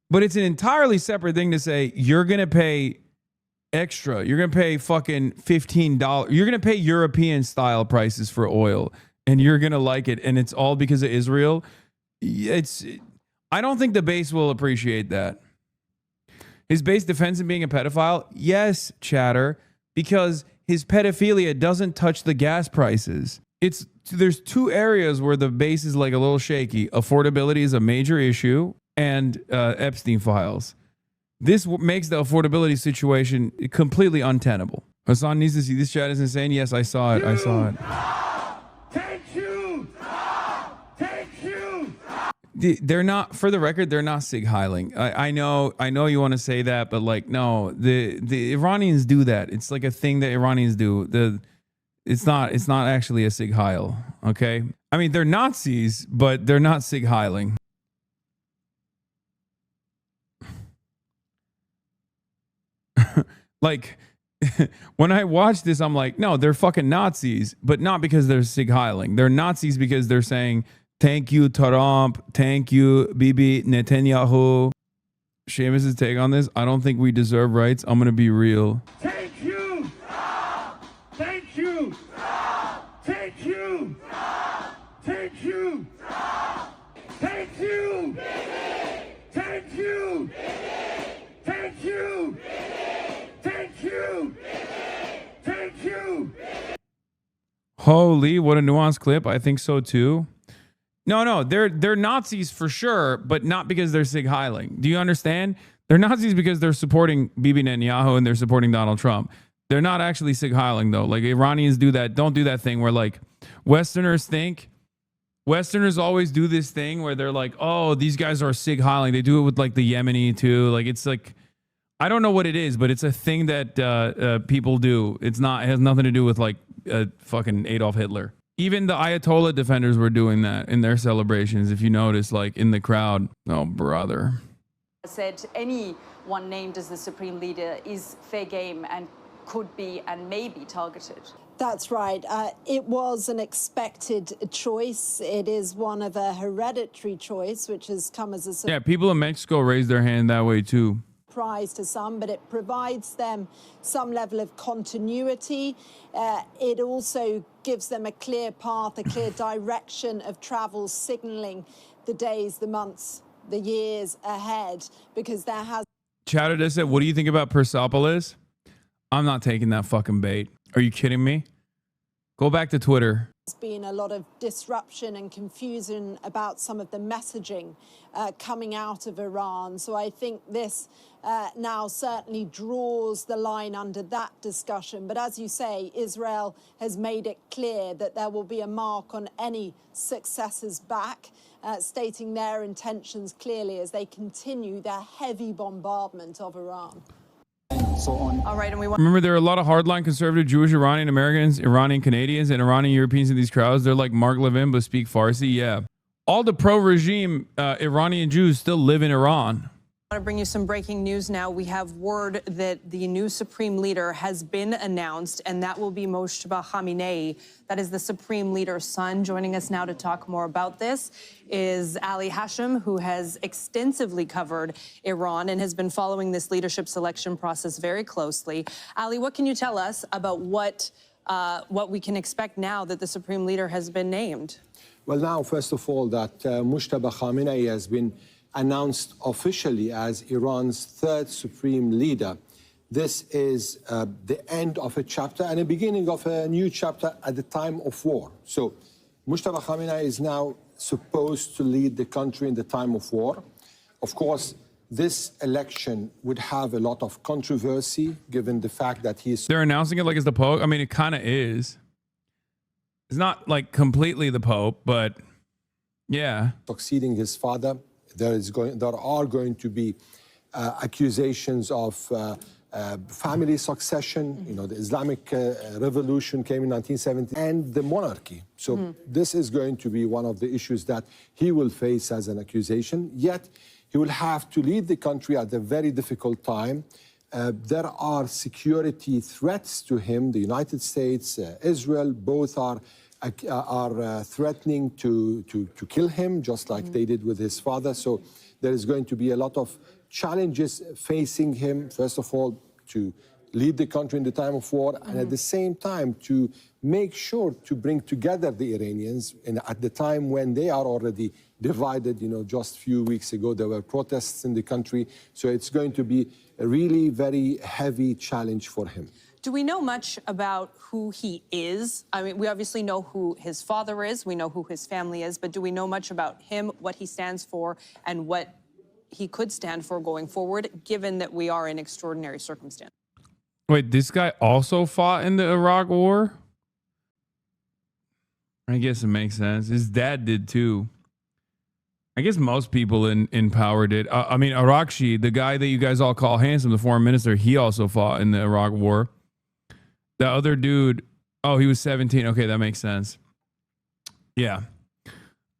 But it's an entirely separate thing to say you're going to pay extra. You're going to pay fucking $15. You're going to pay European style prices for oil and you're going to like it. And it's all because of Israel. I don't think the base will appreciate that. His base defends him being a pedophile? Yes, chatter, because his pedophilia doesn't touch the gas prices. There's two areas where the base is like a little shaky. Affordability is a major issue, and Epstein files. This makes the affordability situation completely untenable. Hasan needs to see this chat is insane. Yes, I saw it. I saw it. They're not, for the record, they're not Sig Heiling. I know you want to say that, but like, no, the Iranians do that. It's like a thing that Iranians do. It's not actually a Sig Heil. Okay. I mean, they're Nazis, but they're not Sig Heiling. Like, when I watch this, I'm like, no, they're fucking Nazis, but not because they're Sig Heiling. They're Nazis because they're saying, thank you, Trump. Thank you, Bibi Netanyahu. Seamus's take on this. I don't think we deserve rights. I'm going to be real. Thank you. Thank you. Thank you. Thank you. Thank you. Thank you. Thank you. Thank you. Thank you. Holy, what a nuanced clip. I think so too. No, they're Nazis for sure, but not because they're Sig Heiling. Do you understand? They're Nazis because they're supporting Bibi Netanyahu and they're supporting Donald Trump. They're not actually Sig Heiling though. Like Iranians do that. Don't do that thing where like Westerners always do this thing where they're like, oh, these guys are Sig Heiling. They do it with like the Yemeni too. Like it's like, I don't know what it is, but it's a thing that people do. It has nothing to do with like fucking Adolf Hitler. Even the Ayatollah defenders were doing that in their celebrations. If you notice, like in the crowd. Oh, brother. Said anyone named as the supreme leader is fair game and could be and may be targeted. That's right. It was an expected choice. It is one of a hereditary choice, which has come as a Yeah, people in Mexico raised their hand that way too. Surprise to some, but it provides them some level of continuity. It also gives them a clear path, a clear direction of travel, signaling the days, the months, the years ahead, because there has... Chatter just said, what do you think about Persepolis? I'm not taking that fucking bait. Are you kidding me? Go back to Twitter. There's been a lot of disruption and confusion about some of the messaging coming out of Iran. So I think this now certainly draws the line under that discussion. But as you say, Israel has made it clear that there will be a mark on any successors back, stating their intentions clearly as they continue their heavy bombardment of Iran. So on. All right, and we want. Remember, there are a lot of hardline conservative Jewish Iranian Americans, Iranian Canadians, and Iranian Europeans in these crowds. They're like Mark Levin, but speak Farsi. Yeah. All the pro-regime Iranian Jews still live in Iran. I want to bring you some breaking news now. We have word that the new supreme leader has been announced, and that will be Moshtaba Khamenei. That is the supreme leader's son. Joining us now to talk more about this is Ali Hashim, who has extensively covered Iran and has been following this leadership selection process very closely. Ali, what can you tell us about what we can expect now that the supreme leader has been named? Well, now, first of all, that Moshtaba Khamenei has been announced officially as Iran's third supreme leader. This is the end of a chapter and the beginning of a new chapter at the time of war. So Moshtaba Khamenei is now supposed to lead the country in the time of war. Of course, this election would have a lot of controversy given the fact that he's... They're announcing it like it's the Pope. I mean, it kind of is. It's not like completely the Pope, but yeah. Succeeding his father. There are going to be accusations of family succession. You know, the Islamic Revolution came in 1970, and the monarchy. So this is going to be one of the issues that he will face as an accusation. Yet he will have to lead the country at a very difficult time. There are security threats to him. The United States, Israel, both are threatening to kill him, just like they did with his father. So there is going to be a lot of challenges facing him, first of all, to lead the country in the time of war, and at the same time to make sure to bring together the Iranians at the time when they are already divided. You know, just a few weeks ago there were protests in the country, so it's going to be a really very heavy challenge for him. Do we know much about who he is? I mean, we obviously know who his father is, we know who his family is, but do we know much about him, what he stands for, and what he could stand for going forward, given that we are in extraordinary circumstances? Wait, this guy also fought in the Iraq War? I guess it makes sense. His dad did too. I guess most people in power did. I mean, Arakshi, the guy that you guys all call handsome, the foreign minister, he also fought in the Iraq War. The other dude, oh, he was 17. Okay, that makes sense. Yeah.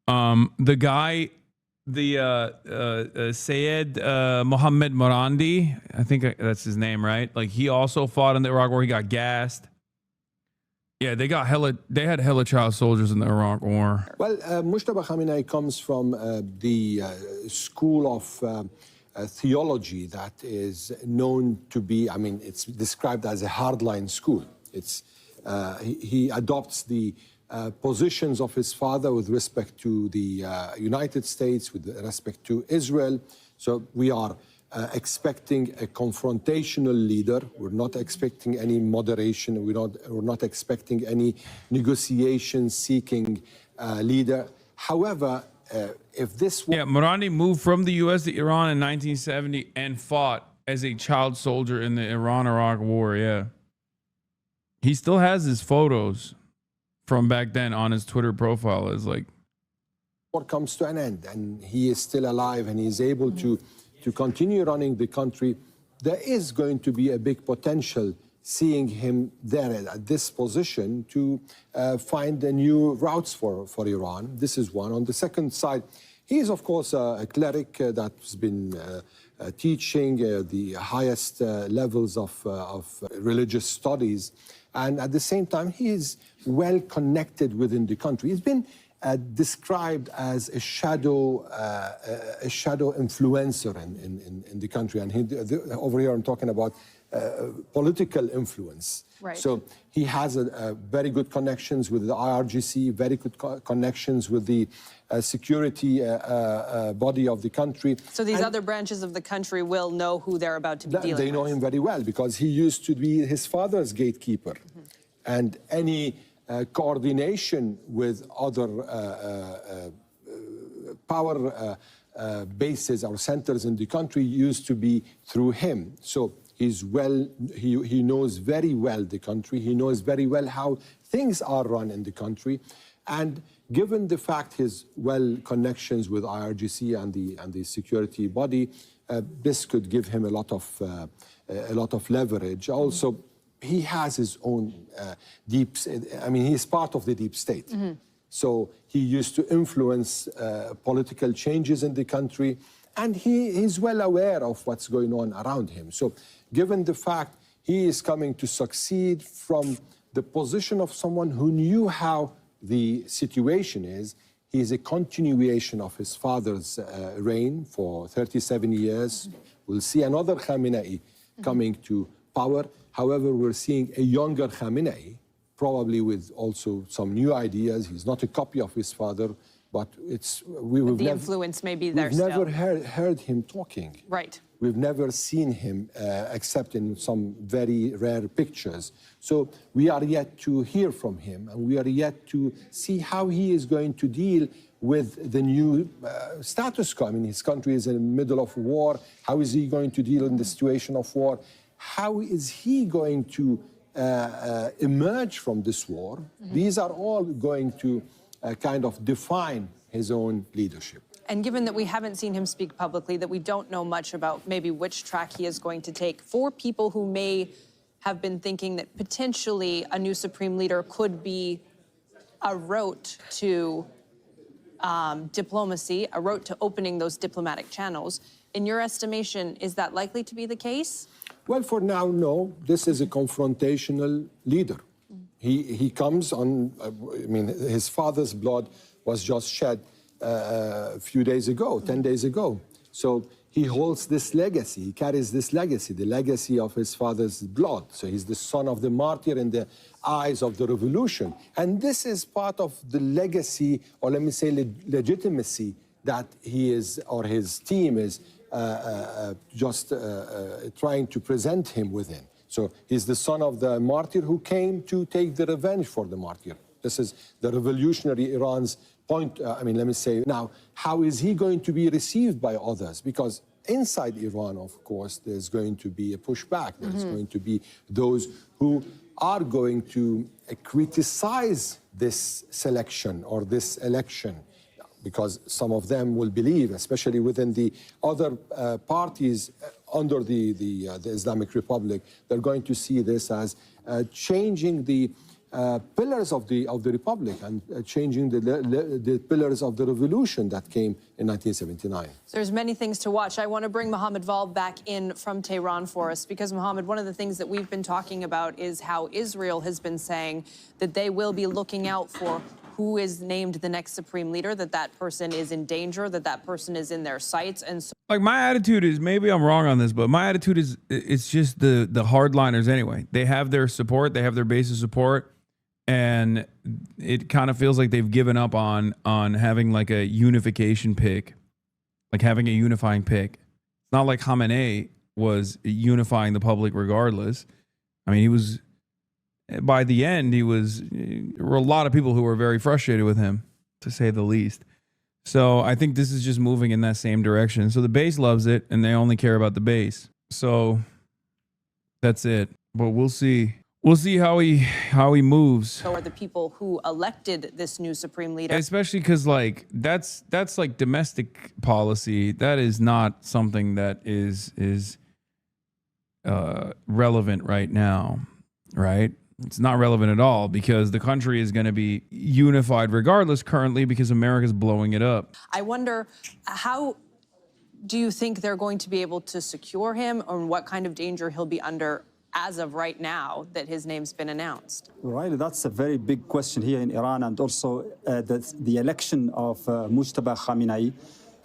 The guy, the Sayed Mohammed Morandi, I think that's his name, right? Like, he also fought in the Iraq War. He got gassed. Yeah, they had hella child soldiers in the Iraq War. Well, Mujtaba Khamenei comes from the school of theology that is known to be, I mean, it's described as a hardline school. It's, he adopts the positions of his father with respect to the United States, with respect to Israel. So we are expecting a confrontational leader. We're not expecting any moderation. We're not expecting any negotiation-seeking leader. However, if this... Yeah, Morandi moved from the U.S. to Iran in 1970 and fought as a child soldier in the Iran-Iraq War, yeah. He still has his photos from back then on his Twitter profile. It's like... War comes to an end, and he is still alive, and he's able to continue running the country. There is going to be a big potential seeing him there at this position to find new routes for Iran. This is one. On the second side, he is, of course, a cleric that's been teaching the highest levels of religious studies. And at the same time, he is well connected within the country. He's been described as a shadow influencer in the country. And over here, I'm talking about political influence. Right. So he has very good connections with the IRGC, very good connections with the security body of the country. So these other branches of the country will know who they're about to be dealing with. They know him very well because he used to be his father's gatekeeper. And any coordination with other power bases or centers in the country used to be through him. So he knows very well the country. He knows very well how things are run in the country. And given the fact his connections with IRGC and the security body, this could give him a lot of leverage. Also, he has his own he's part of the deep state. So he used to influence political changes in the country, and he's well aware of what's going on around him. So given the fact he is coming to succeed from the position of someone who knew how the situation is, he is a continuation of his father's reign for 37 years. We'll see another Khamenei coming to power. However, we're seeing a younger Khamenei, probably with also some new ideas. He's not a copy of his father, but the influence may be there still. We've never heard him talking. Right. We've never seen him except in some very rare pictures. So we are yet to hear from him, and we are yet to see how he is going to deal with the new status quo. I mean, his country is in the middle of war. How is he going to deal in the situation of war? How is he going to emerge from this war? These are all going to kind of define his own leadership. And given that we haven't seen him speak publicly, that we don't know much about maybe which track he is going to take, for people who may have been thinking that potentially a new supreme leader could be a route to diplomacy, a route to opening those diplomatic channels, in your estimation, is that likely to be the case? Well, for now, no. This is a confrontational leader. He comes on, his father's blood was just shed a few days ago, 10 days ago. So he holds this legacy, he carries this legacy, the legacy of his father's blood. So he's the son of the martyr in the eyes of the revolution. And this is part of the legacy, or let me say legitimacy, that he is, or his team is trying to present him within. So he's the son of the martyr who came to take the revenge for the martyr. This is the revolutionary Iran's point. Let me say now, how is he going to be received by others? Because inside Iran, of course, there's going to be a pushback. There's going to be those who are going to criticize this selection or this election, because some of them will believe, especially within the other parties under the Islamic Republic, they're going to see this as changing the pillars of the republic and changing the pillars of the revolution that came in 1979. So there's many things to watch. I want to bring Mohammed Val back in from Tehran for us, because Mohammed, one of the things that we've been talking about is how Israel has been saying that they will be looking out for who is named the next supreme leader, that person is in danger, that person is in their sights. And so, like, my attitude is, maybe I'm wrong on this, but my attitude is, it's just the hardliners anyway. They have their support, they have their base of support, and it kind of feels like they've given up on having like a unification pick, like having a unifying pick. It's not like Khamenei was unifying the public regardless. I mean, he was, by the end, there were a lot of people who were very frustrated with him, to say the least. So I think this is just moving in that same direction. So the base loves it, and they only care about the base. So that's it. But we'll see. We'll see how he moves. so are the people who elected this new supreme leader. Especially because, like, that's like domestic policy. That is not something that is relevant right now, right? It's not relevant at all, because the country is going to be unified regardless currently, because America's blowing it up. I wonder, how do you think they're going to be able to secure him, or what kind of danger he'll be under as of right now that his name's been announced? Right, that's a very big question here in Iran, and also the election of Mujtaba Khamenei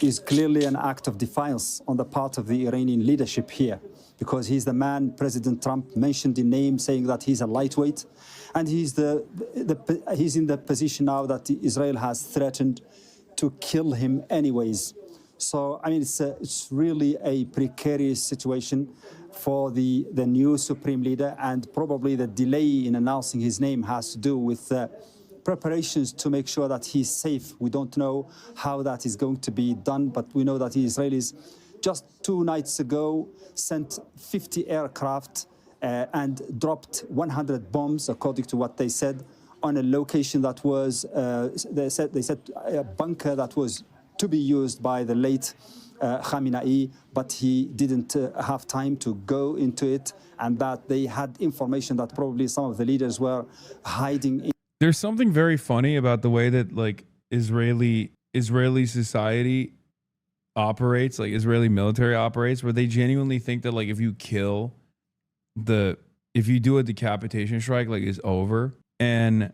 is clearly an act of defiance on the part of the Iranian leadership here, because he's the man President Trump mentioned in name, saying that he's a lightweight, and he's in the position now that Israel has threatened to kill him anyways. So, I mean, it's really a precarious situation for the new supreme leader, and probably the delay in announcing his name has to do with preparations to make sure that he's safe. We don't know how that is going to be done, but we know that the Israelis just 2 nights ago sent 50 aircraft and dropped 100 bombs, according to what they said, on a location that was, they said a bunker that was to be used by the late Khamenei, but he didn't have time to go into it, and that they had information that probably some of the leaders were hiding in. There's something very funny about the way that, like, Israeli society operates, like Israeli military operates, where they genuinely think that, like, if you do a decapitation strike, like, it's over. And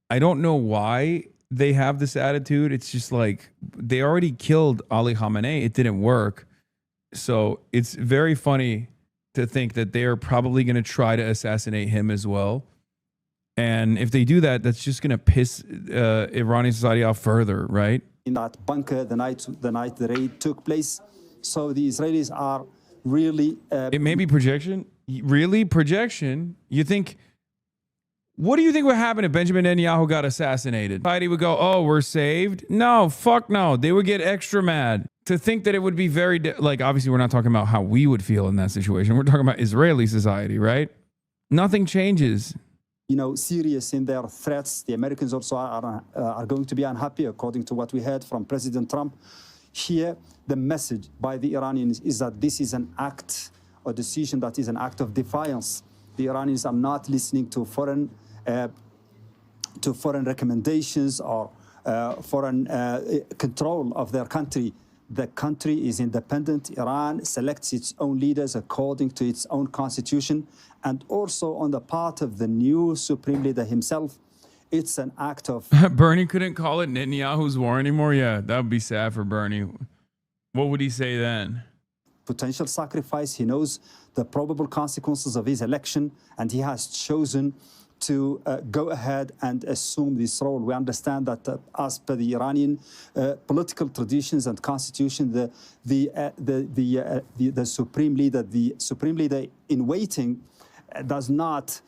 I don't know why they have this attitude. It's just like, they already killed Ali Khamenei. It didn't work. So it's very funny to think that they are probably going to try to assassinate him as well. And if they do that, that's just going to piss Iranian society off further, right? In that bunker the night the raid took place. So the Israelis are really... it may be projection. Really? Projection? You think... What do you think would happen if Benjamin Netanyahu got assassinated? Society would go, oh, we're saved? No, fuck no. They would get extra mad. To think that it would be very... like, obviously, we're not talking about how we would feel in that situation. We're talking about Israeli society, right? Nothing changes. You know, serious in their threats. The Americans also are going to be unhappy, according to what we heard from President Trump. Here, the message by the Iranians is that this is an act, or decision that is an act of defiance. The Iranians are not listening to foreign recommendations or foreign control of their country. The country is independent. Iran selects its own leaders according to its own constitution. And also on the part of the new supreme leader himself, it's an act of... Bernie couldn't call it Netanyahu's war anymore? Yeah, that would be sad for Bernie. What would he say then? Potential sacrifice. He knows the probable consequences of his election, and he has chosen to go ahead and assume this role. We understand that as per the Iranian political traditions and constitution, the supreme leader in waiting does not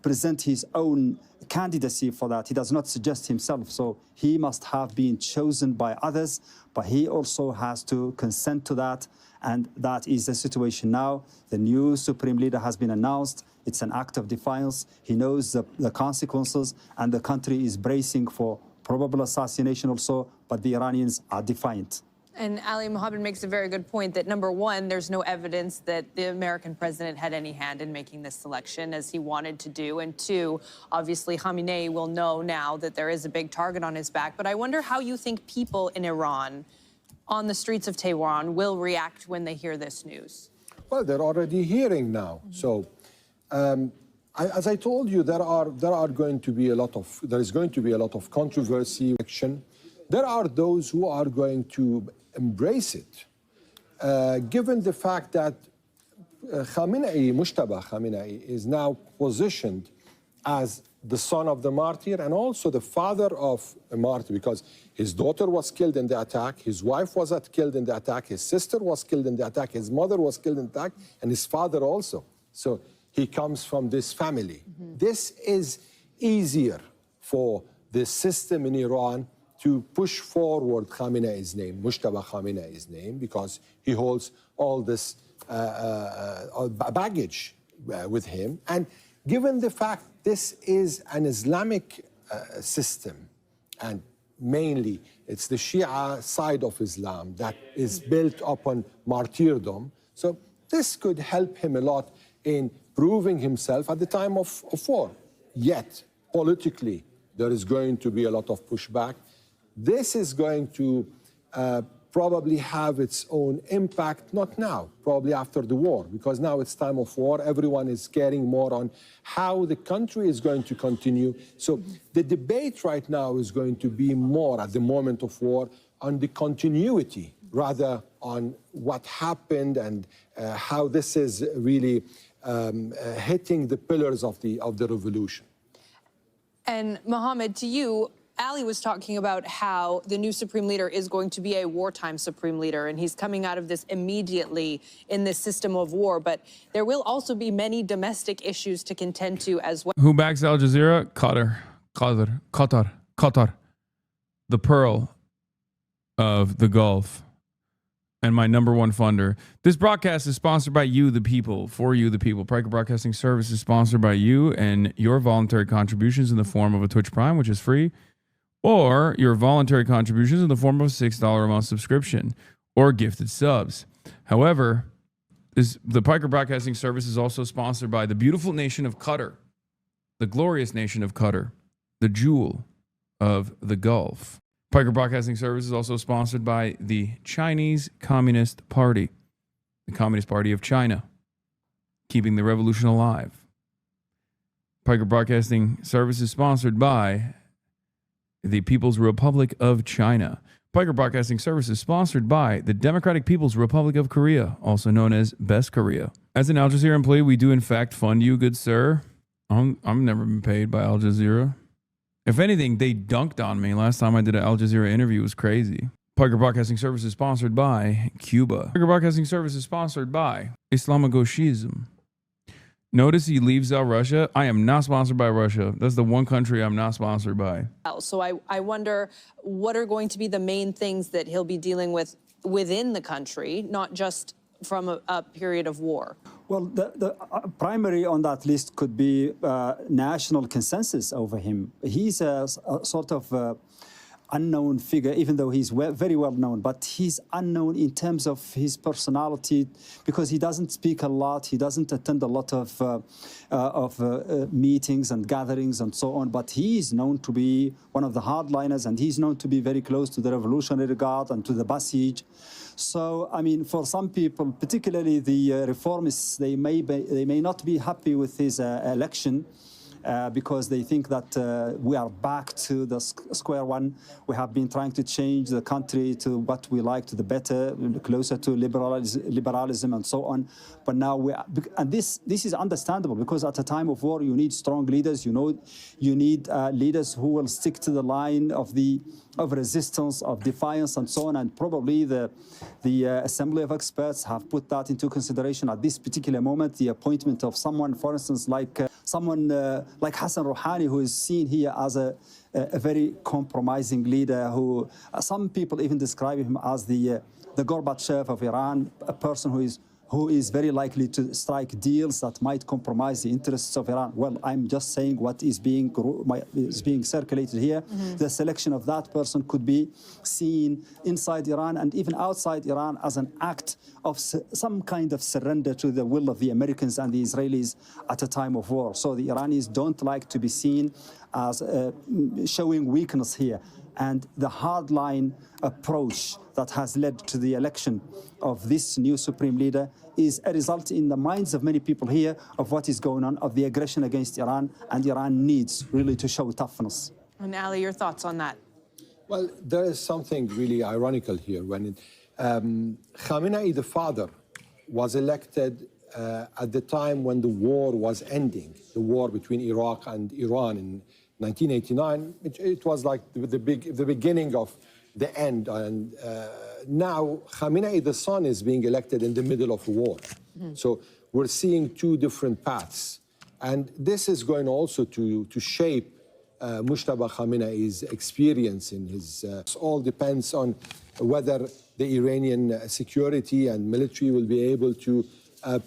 present his own candidacy for that. He does not suggest himself. So he must have been chosen by others, but he also has to consent to that. And that is the situation now. The new supreme leader has been announced. It's an act of defiance. He knows the consequences, and the country is bracing for probable assassination also, but the Iranians are defiant. And Ali Mohammed makes a very good point that, number one, there's no evidence that the American president had any hand in making this selection as he wanted to do. And two, obviously, Khamenei will know now that there is a big target on his back. But I wonder how you think people in Iran on the streets of Tehran will react when they hear this news. Well, they're already hearing now. So, as I told you, there is going to be a lot of controversy, action. There are those who are going to embrace it, given the fact that Mujtaba Khamenei is now positioned as the son of the martyr and also the father of a martyr, because his daughter was killed in the attack, his wife was killed in the attack, his sister was killed in the attack, his mother was killed in the attack, and his father also. So he comes from this family. This is easier for the system in Iran to push forward Khamenei's name, Mujtaba Khamenei's name, because he holds all this baggage with him. And given the fact this is an Islamic system, and mainly it's the Shia side of Islam that is built upon martyrdom, so this could help him a lot in proving himself at the time of war. Yet, politically, there is going to be a lot of pushback. This is going to probably have its own impact, not now, probably after the war, because now it's time of war. Everyone is caring more on how the country is going to continue. So the debate right now is going to be more at the moment of war on the continuity, rather on what happened and how this is really hitting the pillars of the revolution. And Mohammed, to you, Ali was talking about how the new supreme leader is going to be a wartime supreme leader, and he's coming out of this immediately in this system of war. But there will also be many domestic issues to contend to as well. Who backs Al Jazeera? Qatar. The pearl of the Gulf. And my number one funder. This broadcast is sponsored by you, the people, for you, the people. Pryker Broadcasting Service is sponsored by you and your voluntary contributions in the form of a Twitch Prime, which is free, or your voluntary contributions in the form of a $6 a month subscription or gifted subs. However, the Pryker Broadcasting Service is also sponsored by the beautiful nation of Qatar, the glorious nation of Qatar, the jewel of the Gulf. Pryker Broadcasting Service is also sponsored by the Chinese Communist Party, the Communist Party of China, keeping the revolution alive. Pryker Broadcasting Service is sponsored by the People's Republic of China. Pryker Broadcasting Service is sponsored by the Democratic People's Republic of Korea, also known as Best Korea. As an Al Jazeera employee, we do in fact fund you, good sir. I've never been paid by Al Jazeera. If anything, they dunked on me. Last time I did an Al Jazeera interview, it was crazy. Pryker Broadcasting Service is sponsored by Cuba. Pryker Broadcasting Service is sponsored by Islamagoshism. Notice he leaves out Russia. I am not sponsored by Russia. That's the one country I'm not sponsored by. So I wonder what are going to be the main things that he'll be dealing with within the country, not just from a period of war. Well, the primary on that list could be national consensus over him. He's a sort of unknown figure, even though he's very well known, but he's unknown in terms of his personality because he doesn't speak a lot, he doesn't attend a lot of meetings and gatherings and so on, but he is known to be one of the hardliners, and he's known to be very close to the Revolutionary Guard and to the Basij. So, I mean, for some people, particularly the reformists, they may not be happy with his election. because they think that we are back to the square one. We have been trying to change the country to what we like, to the better, closer to liberalism and so on. But now and this is understandable, because at a time of war you need strong leaders. You need leaders who will stick to the line of resistance, of defiance, and so on. And probably the Assembly of Experts have put that into consideration at this particular moment. The appointment of someone, for instance, like Hassan Rouhani, who is seen here as a very compromising leader, who some people even describe him as the Gorbachev of Iran, a person who is very likely to strike deals that might compromise the interests of Iran. Well, I'm just saying what is being circulated here. Mm-hmm. The selection of that person could be seen inside Iran and even outside Iran as an act of some kind of surrender to the will of the Americans and the Israelis at a time of war. So the Iranis don't like to be seen as showing weakness here. And the hardline approach that has led to the election of this new supreme leader is a result in the minds of many people here of what is going on, of the aggression against Iran, and Iran needs really to show toughness. And Ali, your thoughts on that? Well, there is something really ironical here. When Khamenei, the father, was elected at the time when the war was ending, the war between Iraq and Iran in 1989, it was like the beginning of the end. And now Khamenei, the son, is being elected in the middle of a war. Mm-hmm. So we're seeing two different paths. And this is going also to shape Mujtaba Khamenei's experience in his... It all depends on whether the Iranian security and military will be able to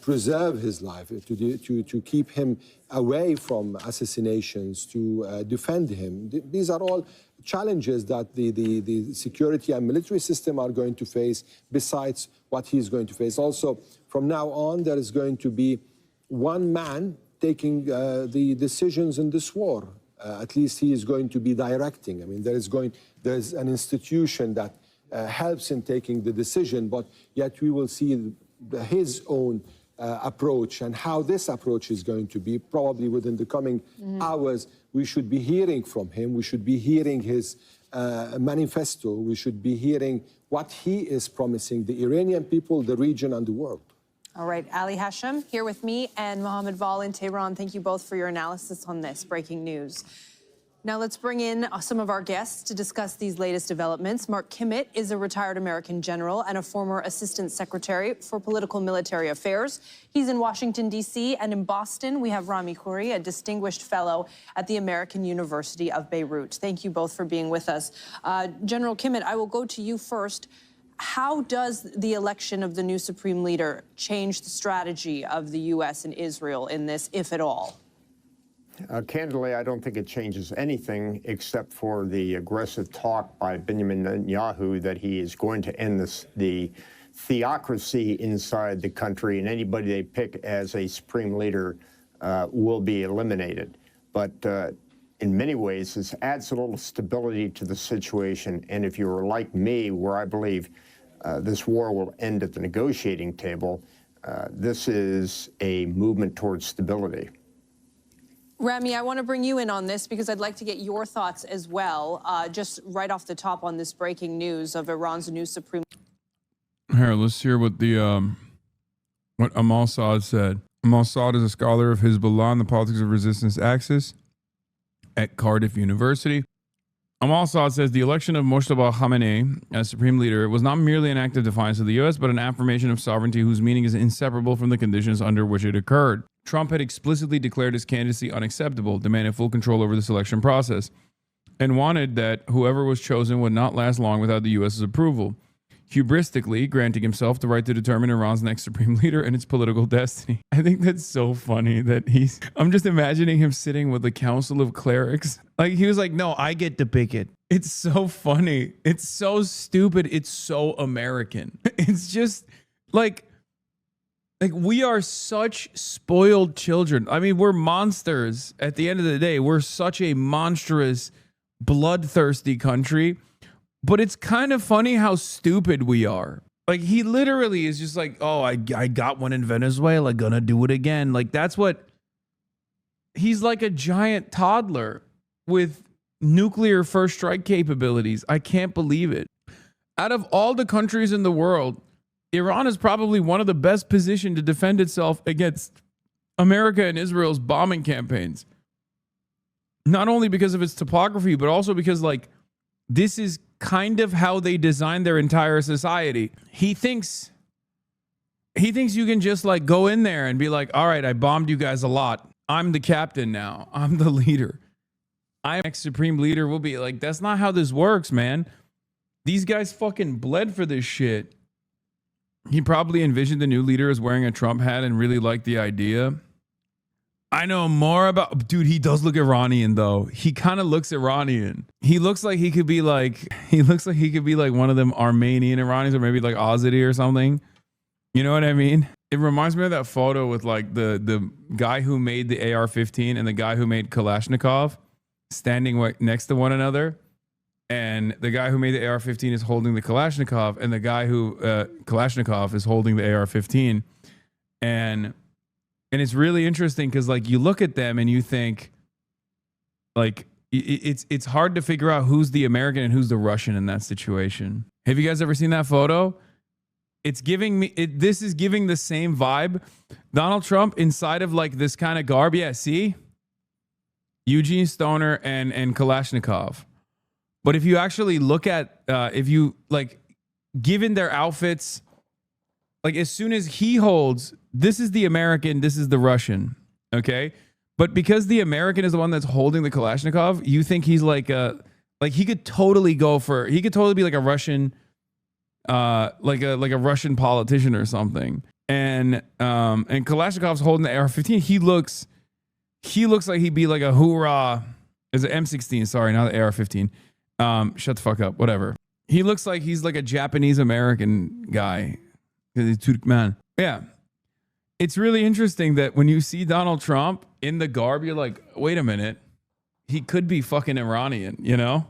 preserve his life, to keep him away from assassinations, to defend him. These are all challenges that the security and military system are going to face, besides what he's going to face. Also, from now on, there is going to be one man taking the decisions in this war. At least he is going to be directing. I mean, there's an institution that helps in taking the decision, but yet we will see his own approach, and how this approach is going to be probably within the coming hours. We should be hearing from him. We should be hearing his manifesto. We should be hearing what he is promising the Iranian people, the region, and the world. All right, Ali Hashim here with me, and Mohammed Val in Tehran. Thank you both for your analysis on this breaking news. Now let's bring in some of our guests to discuss these latest developments. Mark Kimmett is a retired American general and a former assistant secretary for political military affairs. He's in Washington, D.C., and in Boston, we have Rami Khouri, a distinguished fellow at the American University of Beirut. Thank you both for being with us. General Kimmett, I will go to you first. How does the election of the new supreme leader change the strategy of the U.S. and Israel in this, if at all? Candidly, I don't think it changes anything except for the aggressive talk by Benjamin Netanyahu that he is going to end the theocracy inside the country, and anybody they pick as a supreme leader will be eliminated. But in many ways, this adds a little stability to the situation. And if you're like me, where I believe this war will end at the negotiating table, this is a movement towards stability. Rami, I want to bring you in on this because I'd like to get your thoughts as well, just right off the top on this breaking news of Iran's new supreme. Here, let's hear what what Amal Saad said. Amal Saad is a scholar of Hezbollah and the politics of resistance axis at Cardiff University. Amal Saad says the election of Mujtaba Khamenei as supreme leader was not merely an act of defiance of the U.S., but an affirmation of sovereignty whose meaning is inseparable from the conditions under which it occurred. Trump had explicitly declared his candidacy unacceptable, demanded full control over the selection process, and wanted that whoever was chosen would not last long without the U.S.'s approval, hubristically granting himself the right to determine Iran's next supreme leader and its political destiny. I think that's so funny that I'm just imagining him sitting with the council of clerics. Like, he was like, no, I get to pick it. It's so funny. It's so stupid. It's so American. It's just like we are such spoiled children. I mean, we're monsters at the end of the day. We're such a monstrous, bloodthirsty country. But it's kind of funny how stupid we are. Like, he literally is just like, oh, I got one in Venezuela, gonna do it again. Like, that's what He's like a giant toddler with nuclear first strike capabilities. I can't believe it. Out of all the countries in the world, Iran is probably one of the best positioned to defend itself against America and Israel's bombing campaigns. Not only because of its topography, but also because, like, this is kind of how they designed their entire society. He thinks you can just, like, go in there and be like, all right, I bombed you guys a lot. I'm the captain now. I'm the leader. I'm next supreme leader will be like, that's not how this works, man. These guys fucking bled for this shit. He probably envisioned the new leader as wearing a Trump hat and really liked the idea. I know more about, dude, he does look Iranian though. He kind of looks Iranian. He looks like he could be like one of them Armenian Iranians, or maybe like Azadi or something. You know what I mean? It reminds me of that photo with like the guy who made the AR-15 and the guy who made Kalashnikov standing next to one another. And the guy who made the AR-15 is holding the Kalashnikov, and the guy who Kalashnikov is holding the AR-15. And it's really interesting because, like, you look at them and you think, like, it's hard to figure out who's the American and who's the Russian in that situation. Have you guys ever seen that photo? It's giving me, this is giving the same vibe. Donald Trump inside of like this kind of garb. Yeah, see? Eugene Stoner and Kalashnikov. But if you actually look at, if you like, given their outfits, like as soon as he holds, this is the American, this is the Russian, okay? But because the American is the one that's holding the Kalashnikov, you think he's like he could totally be like a Russian, like a Russian politician or something. And Kalashnikov's holding the AR-15. He looks like he'd be like a hoorah. It's an M16, sorry, not the AR-15. Shut the fuck up, whatever. He looks like he's like a Japanese American guy. He's Turkmen. Yeah. It's really interesting that when you see Donald Trump in the garb, you're like, wait a minute. He could be fucking Iranian, you know?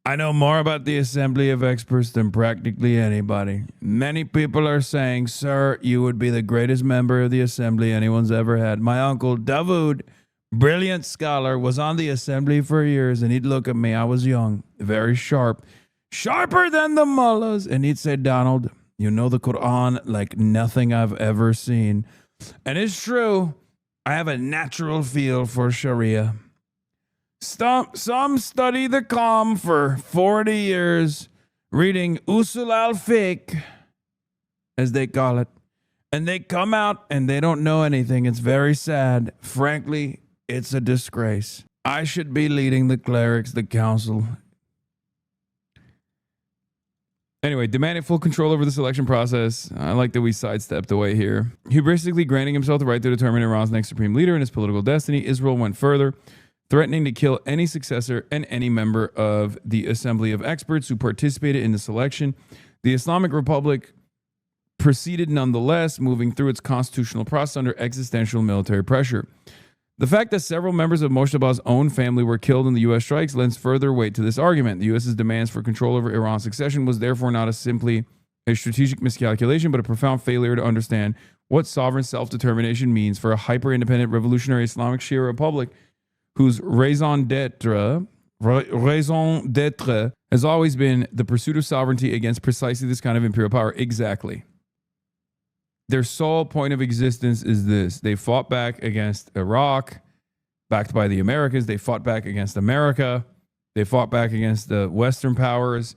I know more about the assembly of experts than practically anybody. Many people are saying, sir, you would be the greatest member of the assembly anyone's ever had. My uncle, Dawood, brilliant scholar, was on the assembly for years, and he'd look at me. I was young, very sharp, sharper than the mullahs. And he'd say, Donald, you know the Quran like nothing I've ever seen. And it's true. I have a natural feel for Sharia. Some study the Qur'an for 40 years, reading Usul al-Fiqh, as they call it. And they come out and they don't know anything. It's very sad. Frankly, it's a disgrace. I should be leading the clerics, the council. Anyway, demanding full control over the selection process. I like that we sidestepped away here. He basically granting himself the right to determine Iran's next supreme leader and his political destiny. Israel went further, threatening to kill any successor and any member of the assembly of experts who participated in the selection. The Islamic Republic proceeded nonetheless, moving through its constitutional process under existential military pressure. The fact that several members of Mojtaba's own family were killed in the U.S. strikes lends further weight to this argument. The U.S.'s demands for control over Iran's succession was therefore not simply a strategic miscalculation, but a profound failure to understand what sovereign self-determination means for a hyper-independent revolutionary Islamic Shia republic whose raison d'etre has always been the pursuit of sovereignty against precisely this kind of imperial power. Exactly. Their sole point of existence is this. They fought back against Iraq, backed by the Americans. They fought back against America. They fought back against the Western powers.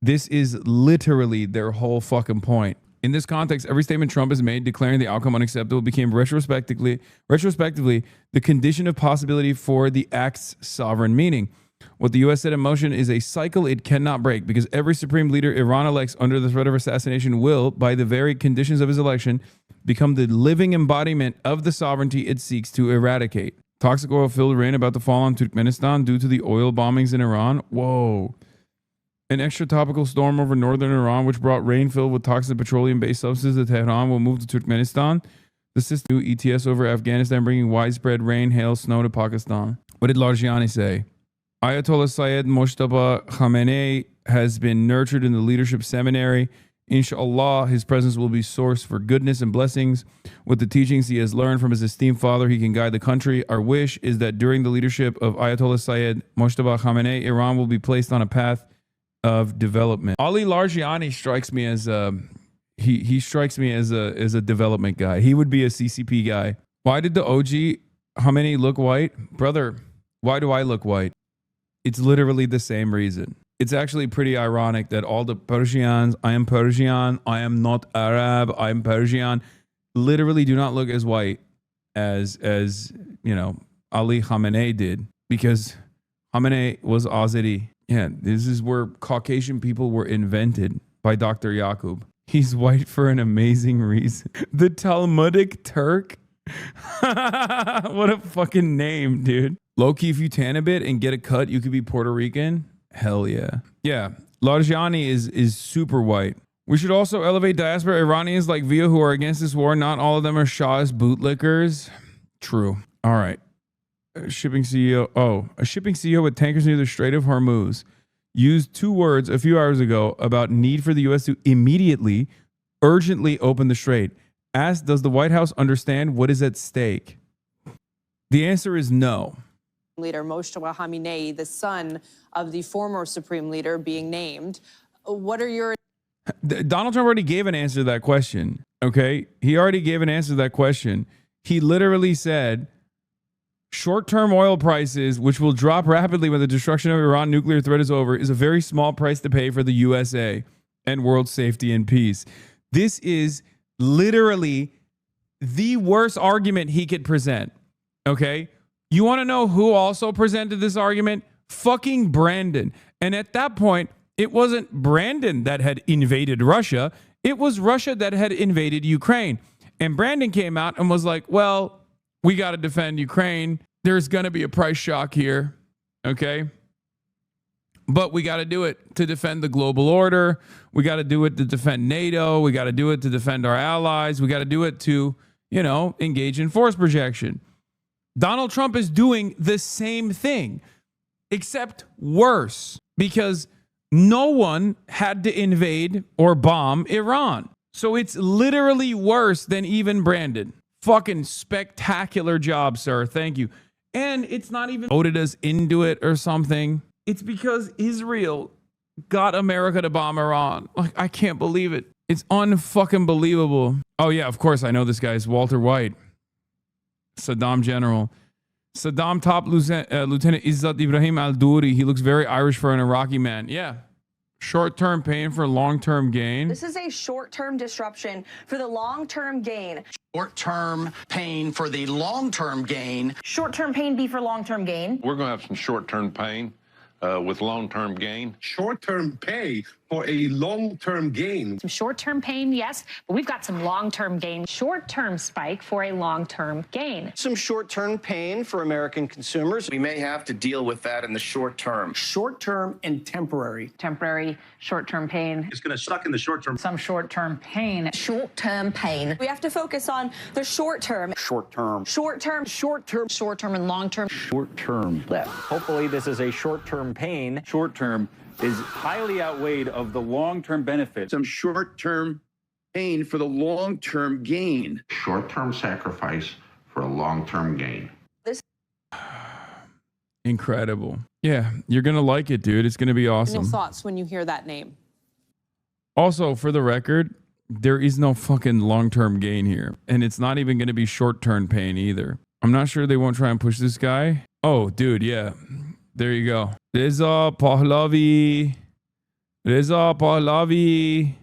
This is literally their whole fucking point. In this context, every statement Trump has made declaring the outcome unacceptable became retrospectively the condition of possibility for the act's sovereign meaning. What the U.S. set in motion is a cycle it cannot break, because every supreme leader Iran elects under the threat of assassination will, by the very conditions of his election, become the living embodiment of the sovereignty it seeks to eradicate. Toxic oil-filled rain about to fall on Turkmenistan due to the oil bombings in Iran. Whoa. An extratropical storm over northern Iran, which brought rain filled with toxic petroleum-based substances to Tehran, will move to Turkmenistan. The system new ETS over Afghanistan, bringing widespread rain, hail, snow to Pakistan. What did Larijani say? Ayatollah Syed Mojtaba Khamenei has been nurtured in the leadership seminary Inshallah, his presence will be source for goodness and blessings. With the teachings he has learned from his esteemed father, he can guide the country. Our wish is that during the leadership of Ayatollah Sayyid Mojtaba Khamenei, Iran will be placed on a path of development. Ali Larijani strikes me as he strikes me as a development guy. He would be a CCP guy. Why did the OG Khamenei look white? Brother, why do I look white? It's literally the same reason. It's actually pretty ironic that all the Persians, I am Persian, I am not Arab, I am Persian, literally do not look as white as you know, Ali Khamenei did, because Khamenei was Azeri. Yeah, this is where Caucasian people were invented by Dr. Yaqub. He's white for an amazing reason. The Talmudic Turk? What a fucking name, dude. Low-key, if you tan a bit and get a cut, you could be Puerto Rican. Hell yeah. Yeah, Larijani is super white. We should also elevate diaspora Iranians like Via who are against this war. Not all of them are Shah's bootlickers. True. All right. A shipping CEO with tankers near the Strait of Hormuz used 2 words a few hours ago about need for the U.S. to immediately, urgently open the strait. Asked, does the White House understand what is at stake? The answer is no. Leader Mojtaba Khamenei, the son of the former supreme leader, being named. What are your... Donald Trump already gave an answer to that question, okay? He already gave an answer to that question. He literally said, short-term oil prices, which will drop rapidly when the destruction of Iran nuclear threat is over, is a very small price to pay for the USA and world safety and peace. This is literally the worst argument he could present, okay? You want to know who also presented this argument? Fucking Brandon. And at that point, it wasn't Brandon that had invaded Russia. It was Russia that had invaded Ukraine. And Brandon came out and was like, well, we got to defend Ukraine. There's going to be a price shock here. Okay. But we got to do it to defend the global order. We got to do it to defend NATO. We got to do it to defend our allies. We got to do it to, you know, engage in force projection. Donald Trump is doing the same thing, except worse, because no one had to invade or bomb Iran. So it's literally worse than even Brandon. Fucking spectacular job, sir. Thank you. And it's not even voted us into it or something. It's because Israel got America to bomb Iran. Like, I can't believe it. It's unfucking believable. Oh yeah, of course I know this guy is Walter White. Saddam general. Saddam top Lieutenant Izzat Ibrahim al-Duri. He looks very Irish for an Iraqi man. Yeah. Short-term pain for long-term gain. This is a short-term disruption for the long-term gain. Short-term pain for the long-term gain. Short-term pain be for long-term gain. We're going to have some short-term pain with long-term gain. Short-term pay for a long-term gain. Some short-term pain, yes, but we've got some long-term gain. Short-term spike for a long-term gain. Some short-term pain for American consumers. We may have to deal with that in the short term. Short-term and temporary. Temporary, short-term pain. It's going to suck in the short term. Some short-term pain. Short-term pain. We have to focus on the short term. Short-term. Short-term. Short-term. Short-term and long-term. Short-term left. Hopefully this is a short-term pain. Short-term is highly outweighed of the long-term benefit. Some short-term pain for the long-term gain. Short-term sacrifice for a long-term gain. Incredible. Yeah, you're going to like it, dude. It's going to be awesome. Your thoughts when you hear that name? Also, for the record, there is no fucking long-term gain here. And it's not even going to be short-term pain either. I'm not sure they won't try and push this guy. Oh, dude, yeah. There you go. Reza Pahlavi. Reza Pahlavi.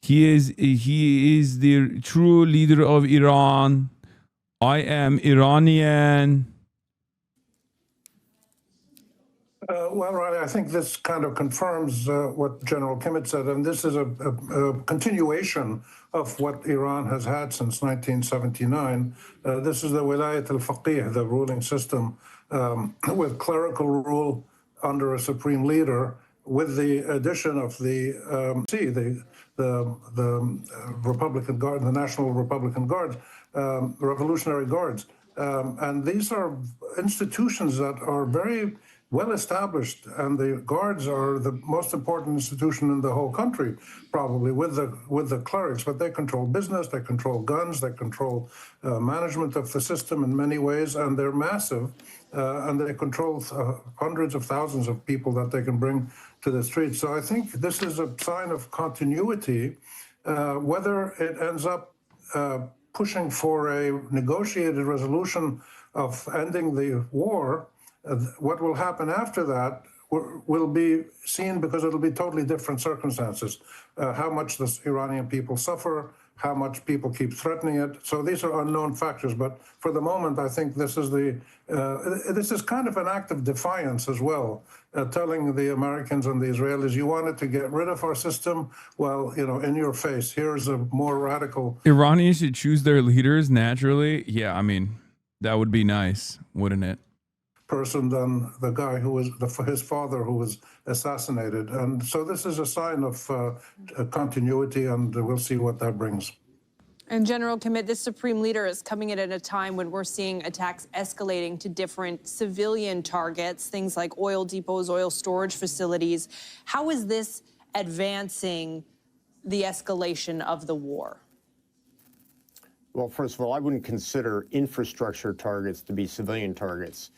He is the true leader of Iran. I am Iranian. Well, Riley, I think this kind of confirms what General Kimmett said, and this is a continuation of what Iran has had since 1979. This is the Wilayat al-Faqih, the ruling system, with clerical rule under a supreme leader, with the addition of the Republican Guard, the National Republican Guard, Revolutionary Guards. And these are institutions that are very well established, and the guards are the most important institution in the whole country, probably with the clerics. But they control business, they control guns, they control management of the system in many ways, and they're massive, and they control hundreds of thousands of people that they can bring to the streets. So I think this is a sign of continuity. Whether it ends up pushing for a negotiated resolution of ending the war, what will happen after that will be seen, because it'll be totally different circumstances. How much the Iranian people suffer, how much people keep threatening it. So these are unknown factors. But for the moment, I think this is kind of an act of defiance as well, telling the Americans and the Israelis, you wanted to get rid of our system? Well, in your face, here's a more radical. Iranians should choose their leaders naturally. Yeah, I mean, that would be nice, wouldn't it? Person than the guy who was his father who was assassinated. And so this is a sign of continuity, and we'll see what that brings. And General Commit, this supreme leader is coming in at a time when we're seeing attacks escalating to different civilian targets, things like oil depots, oil storage facilities. How is this advancing the escalation of the war? Well, first of all, I wouldn't consider infrastructure targets to be civilian targets.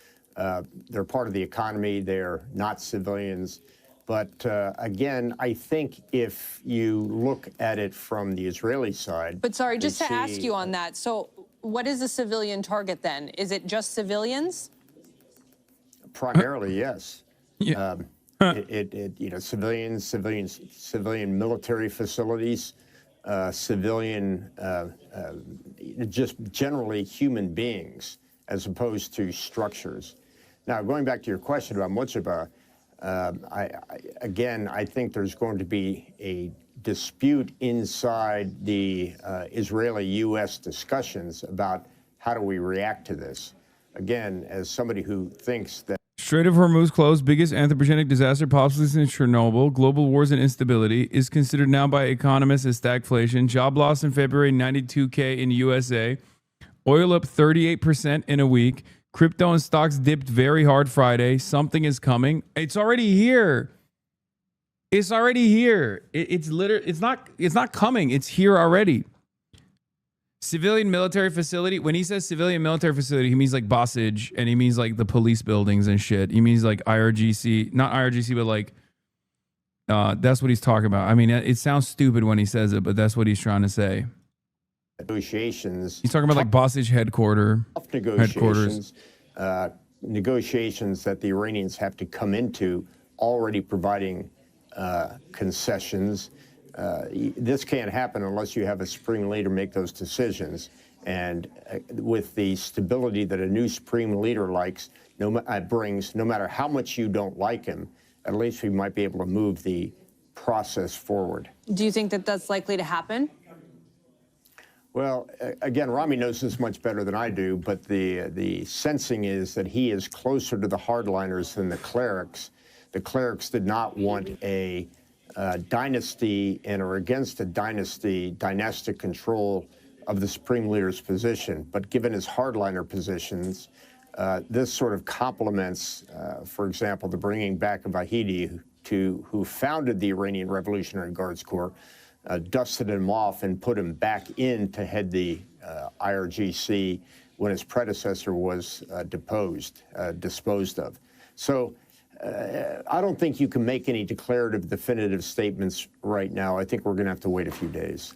They're part of the economy. They're not civilians. But again, I think if you look at it from the Israeli side. But sorry, just to ask you on that. So what is a civilian target then? Is it just civilians? Primarily, yes. Yeah. Civilian military facilities, civilian, just generally human beings, as opposed to structures. Now, going back to your question about Mojtaba, I think there's going to be a dispute inside the Israeli-U.S. discussions about how do we react to this. Again, as somebody who thinks that Strait of Hormuz closed, biggest anthropogenic disaster possibly since Chernobyl. Global wars and instability is considered now by economists as stagflation. Job loss in February, 92K in USA. Oil up 38% in a week. Crypto and stocks dipped very hard Friday. Something is coming. It's already here. It's already here. It's not coming. It's here already. Civilian military facility. When he says civilian military facility, he means like Bossage, and he means like the police buildings and shit. He means like IRGC, not IRGC, but like that's what he's talking about. I mean, it sounds stupid when he says it, but that's what he's trying to say. Negotiations. He's talking about like Bossage headquarters. Negotiations that the Iranians have to come into, already providing concessions. This can't happen unless you have a supreme leader make those decisions. And with the stability that a new supreme leader brings, no matter how much you don't like him, at least we might be able to move the process forward. Do you think that that's likely to happen? Well, again, Rami knows this much better than I do, but the sensing is that he is closer to the hardliners than the clerics. The clerics did not want a dynasty and are against a dynastic control of the supreme leader's position. But given his hardliner positions, this sort of complements, for example, the bringing back of Vahidi, who founded the Iranian Revolutionary Guards Corps, dusted him off and put him back in to head the IRGC when his predecessor was disposed of. So I don't think you can make any declarative, definitive statements right now. I think we're going to have to wait a few days.